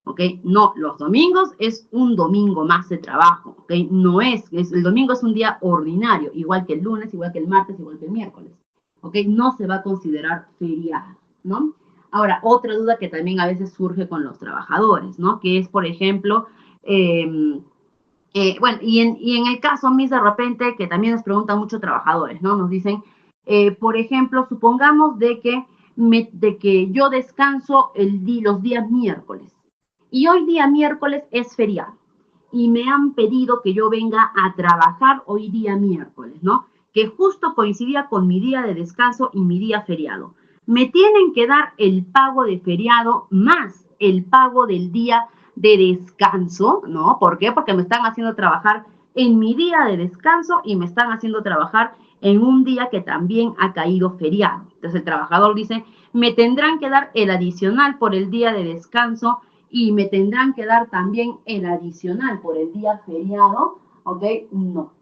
¿ok? No, los domingos es un domingo más de trabajo, ¿ok? No el domingo es un día ordinario, igual que el lunes, igual que el martes, igual que el miércoles, ¿ok? No se va a considerar feriado, ¿no? Ahora, otra duda que también a veces surge con los trabajadores, ¿no? Que es, por ejemplo, bueno, y en el caso, mis de repente, que también nos preguntan muchos trabajadores, ¿no? Nos dicen, por ejemplo, supongamos de que yo descanso los días miércoles, y hoy día miércoles es feriado, y me han pedido que yo venga a trabajar hoy día miércoles, ¿no? Que justo coincidía con mi día de descanso y mi día feriado. Me tienen que dar el pago de feriado más el pago del día de descanso, ¿no? ¿Por qué? Porque me están haciendo trabajar en mi día de descanso y me están haciendo trabajar en un día que también ha caído feriado. Entonces el trabajador dice, me tendrán que dar el adicional por el día de descanso y me tendrán que dar también el adicional por el día feriado, ¿ok? No.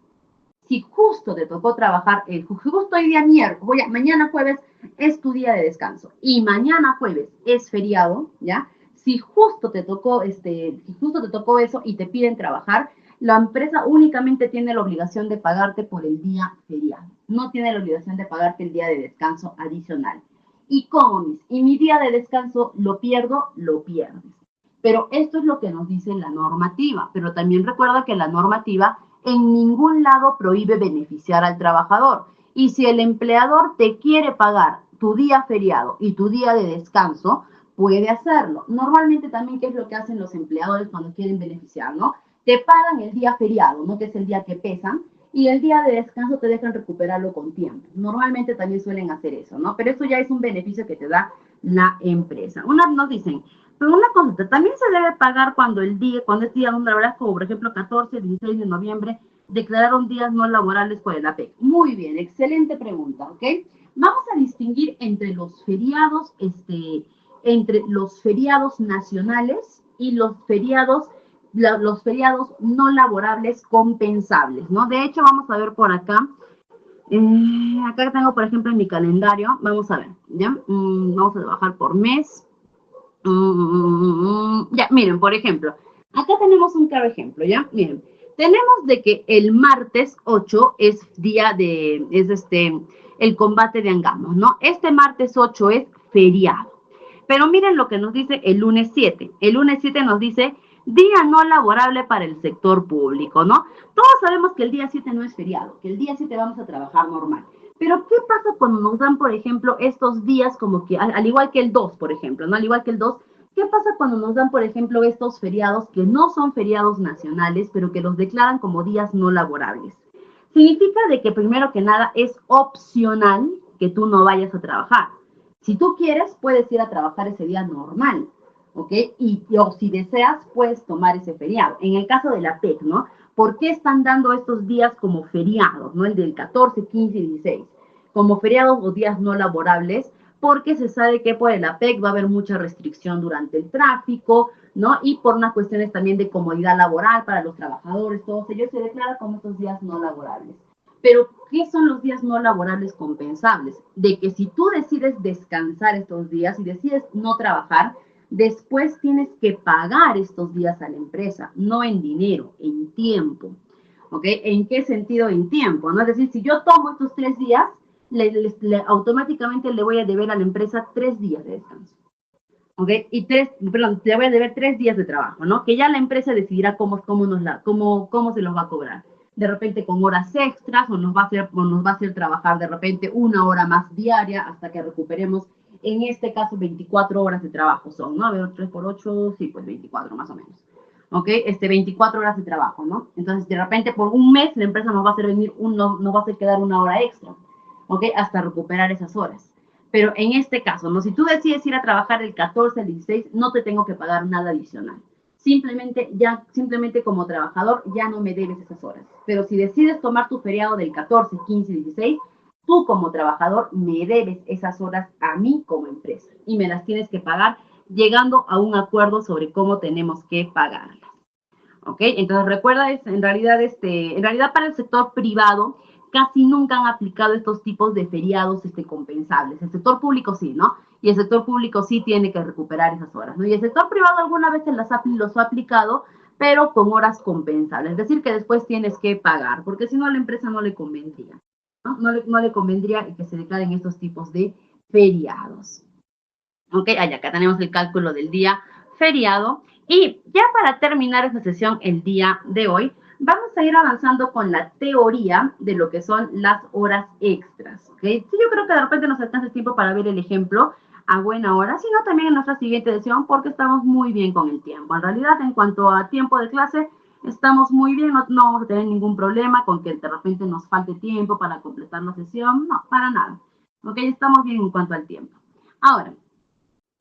Si justo te tocó trabajar, justo hoy día miércoles, mañana jueves es tu día de descanso y mañana jueves es feriado, ¿ya? Si justo te tocó, eso y te piden trabajar, la empresa únicamente tiene la obligación de pagarte por el día feriado. No tiene la obligación de pagarte el día de descanso adicional. ¿Y cómo? Y mi día de descanso lo pierdo, lo pierdes. Pero esto es lo que nos dice la normativa. Pero también recuerda que la normativa en ningún lado prohíbe beneficiar al trabajador. Y si el empleador te quiere pagar tu día feriado y tu día de descanso, puede hacerlo. Normalmente también, ¿qué es lo que hacen los empleadores cuando quieren beneficiar, no? Te pagan el día feriado, ¿no? Que es el día que pesan, y el día de descanso te dejan recuperarlo con tiempo. Normalmente también suelen hacer eso, ¿no? Pero eso ya es un beneficio que te da la empresa. Nos dicen, pero una cosa, también se debe pagar cuando es día no laboral, como por ejemplo 14, 16 de noviembre, declararon días no laborables por el APEC. Muy bien, excelente pregunta, ¿ok? Vamos a distinguir entre los feriados nacionales y los feriados no laborables compensables, ¿no? De hecho, vamos a ver por acá. Acá tengo, por ejemplo, en mi calendario, vamos a ver, ¿ya? Vamos a trabajar por mes. Ya, miren, por ejemplo, acá tenemos un claro ejemplo, ¿ya? Miren, tenemos de que el martes 8 es el combate de Angamos, ¿no? Este martes 8 es feriado. Pero miren lo que nos dice el lunes 7. El lunes 7 nos dice día no laborable para el sector público, ¿no? Todos sabemos que el día 7 no es feriado, que el día 7 vamos a trabajar normal. Pero, ¿qué pasa cuando nos dan, por ejemplo, estos días como que, al igual que el 2, por ejemplo, ¿no? Al igual que el 2, ¿qué pasa cuando nos dan, por ejemplo, estos feriados que no son feriados nacionales, pero que los declaran como días no laborables? Significa de que, primero que nada, es opcional que tú no vayas a trabajar. Si tú quieres, puedes ir a trabajar ese día normal, ¿ok? O si deseas, puedes tomar ese feriado. En el caso de la PEC, ¿no? ¿Por qué están dando estos días como feriados, ¿no? El del 14, 15 y 16, como feriados o días no laborables, porque se sabe que por el APEC va a haber mucha restricción durante el tráfico, ¿no? Y por unas cuestiones también de comodidad laboral para los trabajadores, todos ellos se declara como estos días no laborables. Pero, ¿qué son los días no laborables compensables? De que si tú decides descansar estos días y decides no trabajar, después tienes que pagar estos días a la empresa, no en dinero, en tiempo. ¿Ok? ¿En qué sentido en tiempo? ¿No? Es decir, si yo tomo estos 3 días, automáticamente le voy a deber a la empresa 3 días de descanso. ¿Ok? Te voy a deber 3 días de trabajo, ¿no? Que ya la empresa decidirá cómo se los va a cobrar. De repente con horas extras o nos va a hacer trabajar de repente 1 hora más diaria hasta que recuperemos En este caso, 24 horas de trabajo son, ¿no? A ver, 3 por 8, sí, pues 24 más o menos. ¿Ok? 24 horas de trabajo, ¿no? Entonces, de repente, por un mes, la empresa nos va a hacer venir, nos va a hacer quedar una hora extra, ¿ok? Hasta recuperar esas horas. Pero en este caso, ¿no? Si tú decides ir a trabajar el 14 al 16, no te tengo que pagar nada adicional. Simplemente como trabajador ya no me debes esas horas. Pero si decides tomar tu feriado del 14, 15, 16, tú como trabajador me debes esas horas a mí como empresa y me las tienes que pagar llegando a un acuerdo sobre cómo tenemos que pagarlas. ¿Ok? Entonces recuerda, en realidad para el sector privado casi nunca han aplicado estos tipos de feriados compensables. El sector público sí, ¿no? Y el sector público sí tiene que recuperar esas horas, ¿no? Y el sector privado alguna vez los ha aplicado, pero con horas compensables. Es decir, que después tienes que pagar, porque si no a la empresa no le convendría, ¿no? No le convendría que se declaren estos tipos de feriados. ¿Ok? Acá tenemos el cálculo del día feriado. Y ya para terminar esta sesión el día de hoy, vamos a ir avanzando con la teoría de lo que son las horas extras. ¿Ok? Sí, yo creo que de repente nos alcanza el tiempo para ver el ejemplo a buena hora, sino también en nuestra siguiente sesión, porque estamos muy bien con el tiempo. En realidad, en cuanto a tiempo de clase, estamos muy bien, no vamos a tener ningún problema con que de repente nos falte tiempo para completar la sesión, no, para nada. ¿Ok? Estamos bien en cuanto al tiempo. Ahora,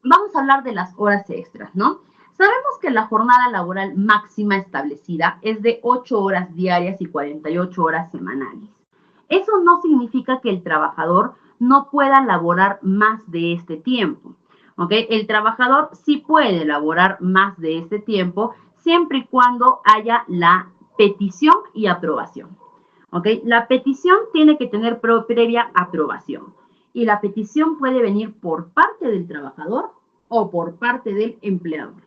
vamos a hablar de las horas extras, ¿no? Sabemos que la jornada laboral máxima establecida es de 8 horas diarias y 48 horas semanales. Eso no significa que el trabajador no pueda laborar más de este tiempo, ¿ok? El trabajador sí puede laborar más de este tiempo siempre y cuando haya la petición y aprobación, ¿ok? La petición tiene que tener previa aprobación y la petición puede venir por parte del trabajador o por parte del empleador,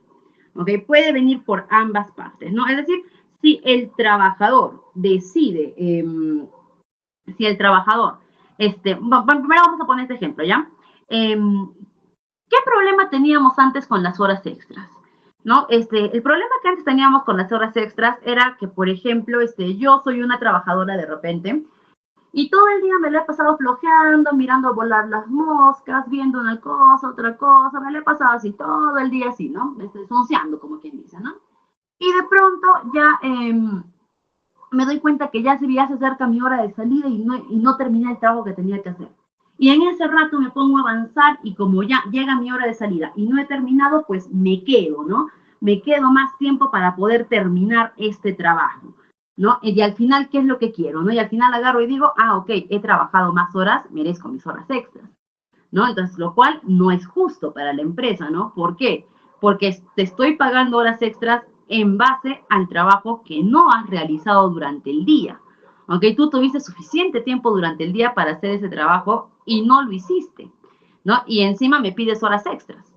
¿ok? Puede venir por ambas partes, ¿no? Es decir, si el trabajador decide, si el trabajador, primero vamos a poner este ejemplo, ¿ya? ¿Qué problema teníamos antes con las horas extras? ¿No? El problema que antes teníamos con las horas extras era que, por ejemplo, yo soy una trabajadora de repente y todo el día me lo he pasado flojeando, mirando volar las moscas, viendo una cosa, otra cosa, me lo he pasado así todo el día así, ¿no? Sonceando, como quien dice, ¿no? Y de pronto ya me doy cuenta que ya se acerca mi hora de salida y no terminé el trabajo que tenía que hacer. Y en ese rato me pongo a avanzar y como ya llega mi hora de salida y no he terminado, pues me quedo, ¿no? Me quedo más tiempo para poder terminar este trabajo, ¿no? Y al final, ¿qué es lo que quiero, no? Y al final agarro y digo, ok, he trabajado más horas, merezco mis horas extras, ¿no? Entonces, lo cual no es justo para la empresa, ¿no? ¿Por qué? Porque te estoy pagando horas extras en base al trabajo que no has realizado durante el día. ¿Ok? Tú tuviste suficiente tiempo durante el día para hacer ese trabajo y no lo hiciste, ¿no? Y encima me pides horas extras.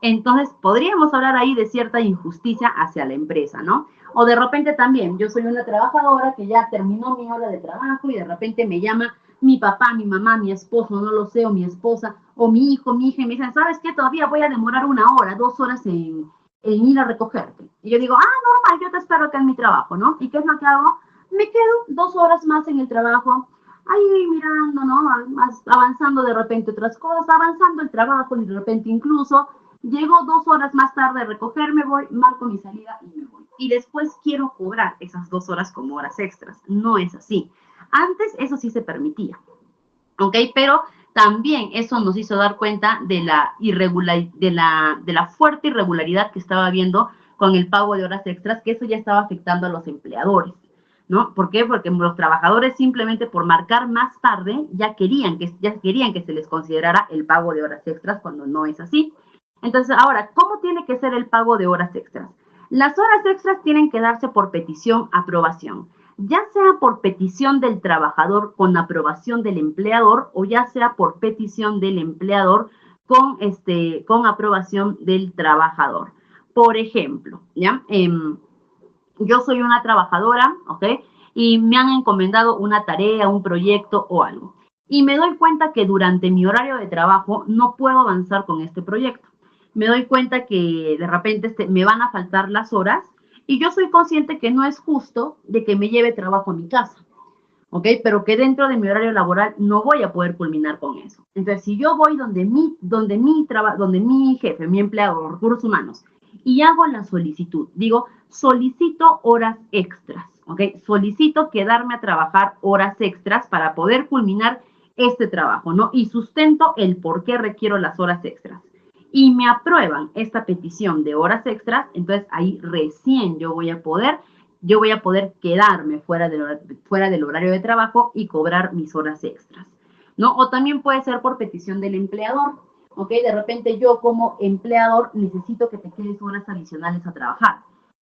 Entonces, podríamos hablar ahí de cierta injusticia hacia la empresa, ¿no? O de repente también, yo soy una trabajadora que ya terminó mi hora de trabajo y de repente me llama mi papá, mi mamá, mi esposo, no lo sé, o mi esposa, o mi hijo, mi hija, y me dicen, ¿sabes qué? Todavía voy a demorar 1 hora, 2 horas en ir a recogerte. Y yo digo, normal, yo te espero acá en mi trabajo, ¿no? ¿Y qué es lo que hago? Me quedo 2 horas más en el trabajo, ahí mirando, ¿no? Avanzando de repente otras cosas, avanzando el trabajo y de repente incluso llego 2 horas más tarde a recogerme, voy, marco mi salida y me voy. Y después quiero cobrar esas 2 horas como horas extras. No es así. Antes eso sí se permitía, ¿ok? Pero también eso nos hizo dar cuenta de la fuerte irregularidad que estaba habiendo con el pago de horas extras, que eso ya estaba afectando a los empleadores, ¿no? ¿Por qué? Porque los trabajadores simplemente por marcar más tarde ya querían que se les considerara el pago de horas extras cuando no es así. Entonces, ahora, ¿cómo tiene que ser el pago de horas extras? Las horas extras tienen que darse por petición, aprobación, ya sea por petición del trabajador con aprobación del empleador o ya sea por petición del empleador con aprobación del trabajador. Por ejemplo, ¿ya? Yo soy una trabajadora, ¿ok? Y me han encomendado una tarea, un proyecto o algo. Y me doy cuenta que durante mi horario de trabajo no puedo avanzar con este proyecto. Me doy cuenta que de repente me van a faltar las horas y yo soy consciente que no es justo de que me lleve trabajo a mi casa. ¿ok? Pero que dentro de mi horario laboral no voy a poder culminar con eso. Entonces, si yo voy donde mi jefe, mi empleado, recursos humanos, y hago la solicitud, digo, solicito horas extras, ¿ok? Solicito quedarme a trabajar horas extras para poder culminar este trabajo, ¿no? Y sustento el por qué requiero las horas extras. Y me aprueban esta petición de horas extras, entonces ahí recién yo voy a poder quedarme fuera del horario de trabajo y cobrar mis horas extras, ¿no? O también puede ser por petición del empleador, ¿ok? De repente yo como empleador necesito que te quedes horas adicionales a trabajar.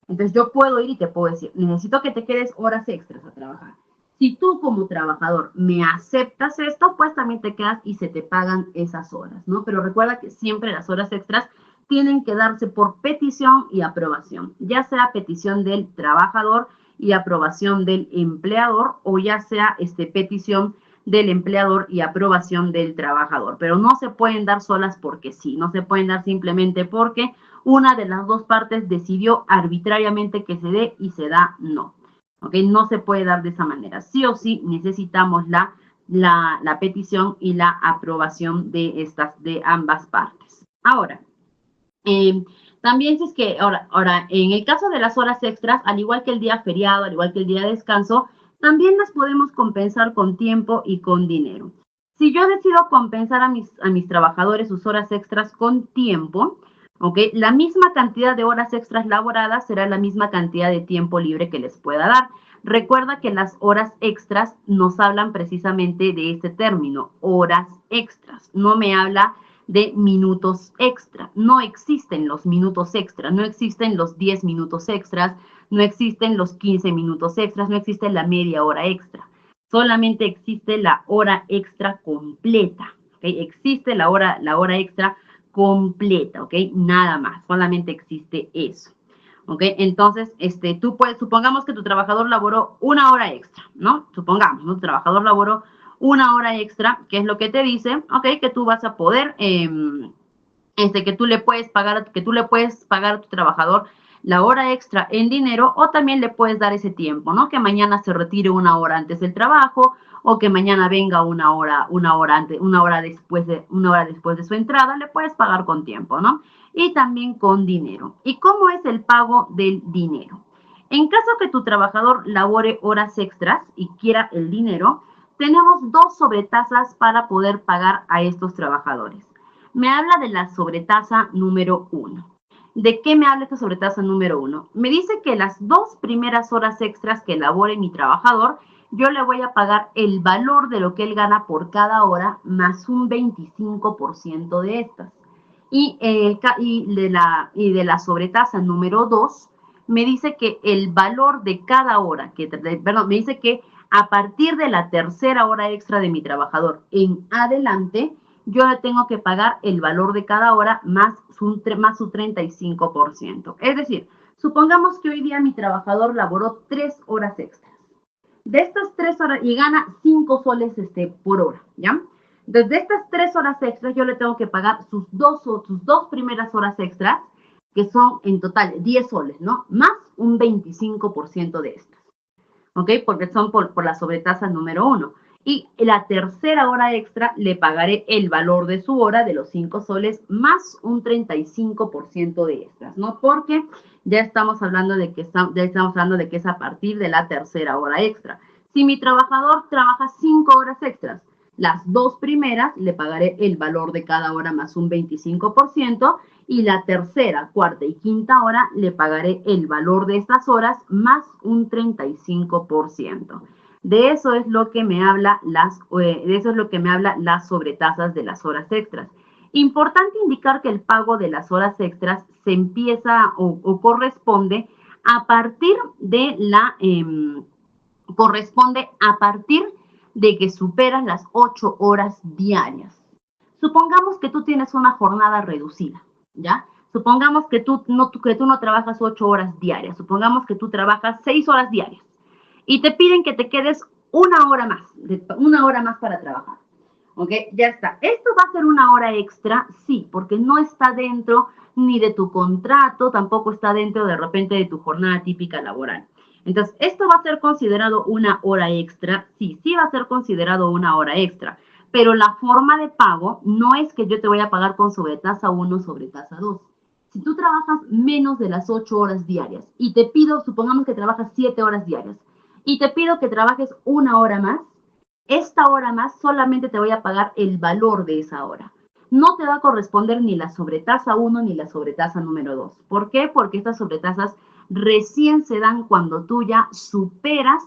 Entonces yo puedo ir y te puedo decir, necesito que te quedes horas extras a trabajar. Si tú como trabajador me aceptas esto, pues también te quedas y se te pagan esas horas, ¿no? Pero recuerda que siempre las horas extras tienen que darse por petición y aprobación, ya sea petición del trabajador y aprobación del empleador o ya sea petición del empleador y aprobación del trabajador. Pero no se pueden dar solas porque sí, no se pueden dar simplemente porque una de las dos partes decidió arbitrariamente que se dé y se da no. ¿Ok? No se puede dar de esa manera. Sí o sí necesitamos la petición y la aprobación de ambas partes. Ahora, también si es que, ahora, en el caso de las horas extras, al igual que el día feriado, al igual que el día de descanso, también las podemos compensar con tiempo y con dinero. Si yo decido compensar a mis trabajadores sus horas extras con tiempo, ¿ok? La misma cantidad de horas extras laboradas será la misma cantidad de tiempo libre que les pueda dar. Recuerda que las horas extras nos hablan precisamente de este término, horas extras. No me habla de minutos extra. No existen los minutos extras, no existen los 10 minutos extras, no existen los 15 minutos extras, no existe la media hora extra. Solamente existe la hora extra completa. ¿Okay? Existe la hora extra completa, ¿ok? Nada más, solamente existe eso. ¿Ok? Entonces, supongamos que tu trabajador laboró una hora extra, ¿no? Supongamos, ¿no? Tu trabajador laboró una hora extra, que es lo que te dice, ¿ok? Que tú vas a poder, que tú le puedes pagar a tu trabajador la hora extra en dinero o también le puedes dar ese tiempo, ¿no? Que mañana se retire una hora antes del trabajo o que mañana venga una hora después de su entrada, le puedes pagar con tiempo, ¿no? Y también con dinero. ¿Y cómo es el pago del dinero? En caso que tu trabajador labore horas extras y quiera el dinero, tenemos dos sobretasas para poder pagar a estos trabajadores. Me habla de la sobretasa número 1. ¿De qué me habla esta sobretasa número 1? Me dice que las 2 primeras horas extras que labore mi trabajador, yo le voy a pagar el valor de lo que él gana por cada hora más un 25% de estas. Y de la sobretasa número 2, me dice que el valor de cada hora, me dice que a partir de la tercera hora extra de mi trabajador en adelante, yo le tengo que pagar el valor de cada hora más su 35%. Es decir, supongamos que hoy día mi trabajador laboró 3 horas extras. De estas 3 horas, y gana 5 soles por hora, ¿ya? Desde estas 3 horas extras, yo le tengo que pagar sus dos primeras horas extras, que son en total 10 soles, ¿no? Más un 25% de estas, ¿ok? Porque son por la sobretasa número 1. Y la tercera hora extra le pagaré el valor de su hora de los 5 soles más un 35% de extras, ¿no? Porque ya estamos hablando de que es a partir de la tercera hora extra. Si mi trabajador trabaja 5 horas extras, las 2 primeras le pagaré el valor de cada hora más un 25% y la tercera, cuarta y quinta hora le pagaré el valor de estas horas más un 35%. De eso es lo que me habla las sobretasas de las horas extras. Importante indicar que el pago de las horas extras se empieza o corresponde a partir de que superas las 8 horas diarias. Supongamos que tú tienes una jornada reducida, ¿ya? Supongamos que tú no trabajas 8 horas diarias, supongamos que tú trabajas 6 horas diarias y te piden que te quedes una hora más para trabajar. ¿Ok? Ya está. ¿Esto va a ser una hora extra? Sí, porque no está dentro ni de tu contrato, tampoco está dentro de repente de tu jornada típica laboral. Entonces, ¿esto va a ser considerado una hora extra? Sí, sí va a ser considerado una hora extra, pero la forma de pago no es que yo te voy a pagar con sobretasa 1 sobre tasa 2. Si tú trabajas menos de las 8 horas diarias y te pido, supongamos que trabajas 7 horas diarias, y te pido que trabajes una hora más, esta hora más solamente te voy a pagar el valor de esa hora. No te va a corresponder ni la sobretasa 1 ni la sobretasa número 2. ¿Por qué? Porque estas sobretasas recién se dan cuando tú ya superas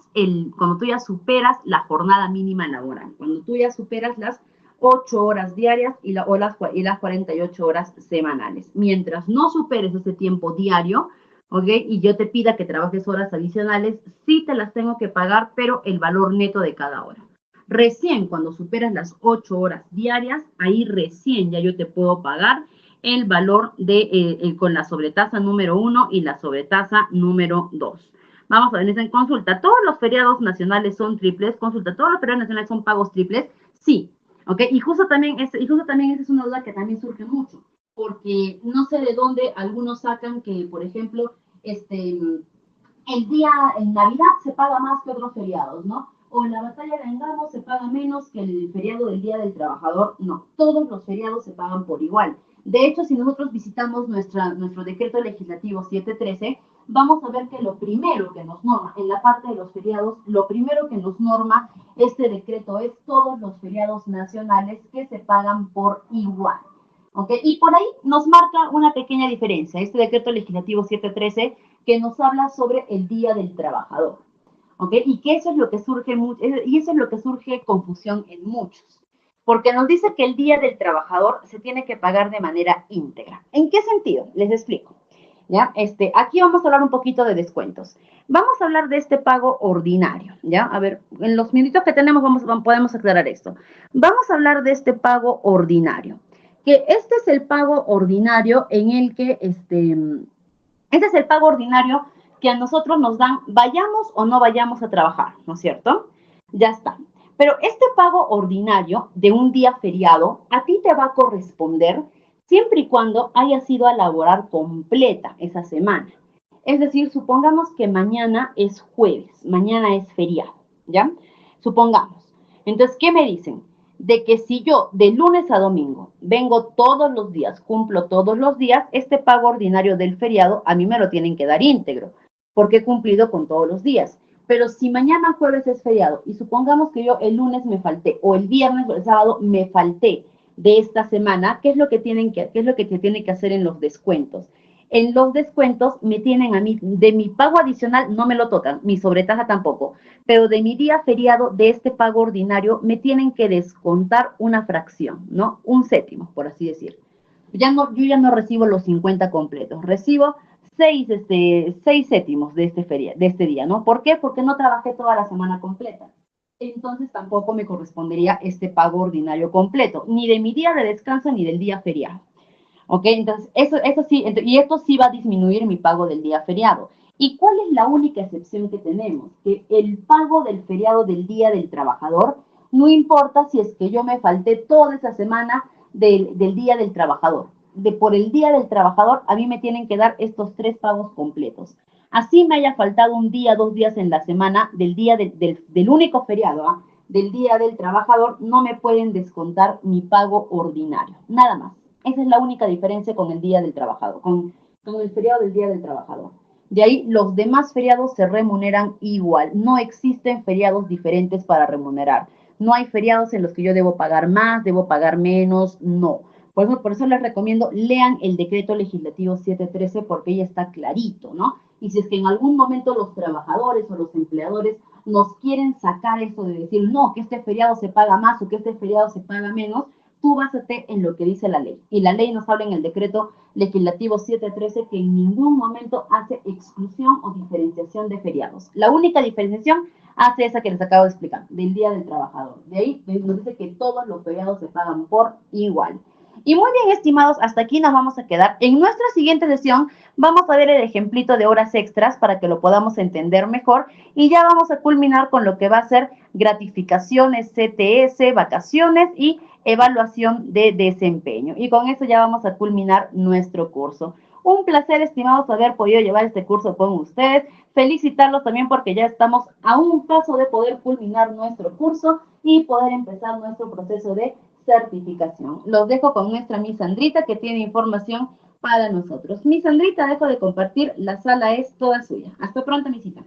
la jornada mínima laboral, cuando tú ya superas las 8 horas diarias y las 48 horas semanales. Mientras no superes ese tiempo diario, ¿ok? Y yo te pida que trabajes horas adicionales, sí te las tengo que pagar, pero el valor neto de cada hora. Recién cuando superas las 8 horas diarias, ahí recién ya yo te puedo pagar el valor con la sobretasa número 1 y la sobretasa número 2. Vamos a ver, en consulta, ¿todos los feriados nacionales son triples? Consulta, ¿todos los feriados nacionales son pagos triples? Sí, ¿ok? Y justo también esa es una duda que también surge mucho, porque no sé de dónde algunos sacan que, por ejemplo, el día en Navidad se paga más que otros feriados, ¿no? O en la batalla de Engamo se paga menos que el feriado del Día del Trabajador. No, todos los feriados se pagan por igual. De hecho, si nosotros visitamos nuestro decreto legislativo 713, vamos a ver que lo primero que nos norma, en la parte de los feriados, lo primero que nos norma este decreto es todos los feriados nacionales que se pagan por igual. ¿Okay? Y por ahí nos marca una pequeña diferencia, este decreto legislativo 713, que nos habla sobre el Día del Trabajador. ¿Okay? Y que eso es lo que surge confusión en muchos. Porque nos dice que el Día del Trabajador se tiene que pagar de manera íntegra. ¿En qué sentido? Les explico. ¿Ya? Aquí vamos a hablar un poquito de descuentos. Vamos a hablar de este pago ordinario, ¿ya? A ver, en los minutos que tenemos podemos aclarar esto. Vamos a hablar de este pago ordinario, que este es el pago ordinario en el que, este es el pago ordinario que a nosotros nos dan, vayamos o no vayamos a trabajar, ¿no es cierto? Ya está. Pero este pago ordinario de un día feriado, a ti te va a corresponder siempre y cuando hayas ido a laborar completa esa semana. Es decir, supongamos que mañana es jueves, mañana es feriado, ¿ya? Supongamos. Entonces, ¿qué me dicen? De que si yo de lunes a domingo vengo todos los días, cumplo todos los días, este pago ordinario del feriado a mí me lo tienen que dar íntegro, porque he cumplido con todos los días. Pero si mañana jueves es feriado y supongamos que yo el lunes me falté o el viernes o el sábado me falté de esta semana, ¿qué es lo que se tiene que hacer en los descuentos? En los descuentos me tienen a mí, de mi pago adicional no me lo tocan, mi sobretasa tampoco, pero de mi día feriado, de este pago ordinario, me tienen que descontar una fracción, ¿no? Un séptimo, por así decir. Yo ya no recibo los 50 completos, recibo 6 séptimos de este día, ¿no? ¿Por qué? Porque no trabajé toda la semana completa. Entonces tampoco me correspondería este pago ordinario completo, ni de mi día de descanso ni del día feriado. ¿Ok? Entonces, eso sí, y esto sí va a disminuir mi pago del día feriado. ¿Y cuál es la única excepción que tenemos? Que el pago del feriado del Día del Trabajador, no importa si es que yo me falté toda esa semana del Día del Trabajador. Por el Día del Trabajador, a mí me tienen que dar estos 3 pagos completos. Así me haya faltado un día, 2 días en la semana del día del único feriado, ¿eh? Del Día del Trabajador, no me pueden descontar mi pago ordinario. Nada más. Esa es la única diferencia con el Día del Trabajador, con el feriado del Día del Trabajador. De ahí, los demás feriados se remuneran igual. No existen feriados diferentes para remunerar. No hay feriados en los que yo debo pagar más, debo pagar menos, no. Por eso les recomiendo, lean el decreto legislativo 713 porque ahí está clarito, ¿no? Y si es que en algún momento los trabajadores o los empleadores nos quieren sacar eso de decir, no, que este feriado se paga más o que este feriado se paga menos, tú básate en lo que dice la ley. Y la ley nos habla en el decreto legislativo 713 que en ningún momento hace exclusión o diferenciación de feriados. La única diferenciación hace esa que les acabo de explicar, del Día del Trabajador. De ahí nos dice que todos los feriados se pagan por igual. Y muy bien, estimados, hasta aquí nos vamos a quedar. En nuestra siguiente sesión vamos a ver el ejemplito de horas extras para que lo podamos entender mejor y ya vamos a culminar con lo que va a ser gratificaciones, CTS, vacaciones y evaluación de desempeño. Y con eso ya vamos a culminar nuestro curso. Un placer, estimados, haber podido llevar este curso con ustedes. Felicitarlos también porque ya estamos a un paso de poder culminar nuestro curso y poder empezar nuestro proceso de certificación. Los dejo con nuestra Miss Sandrita, que tiene información para nosotros. Miss Sandrita, dejo de compartir, la sala es toda suya. Hasta pronto, misita.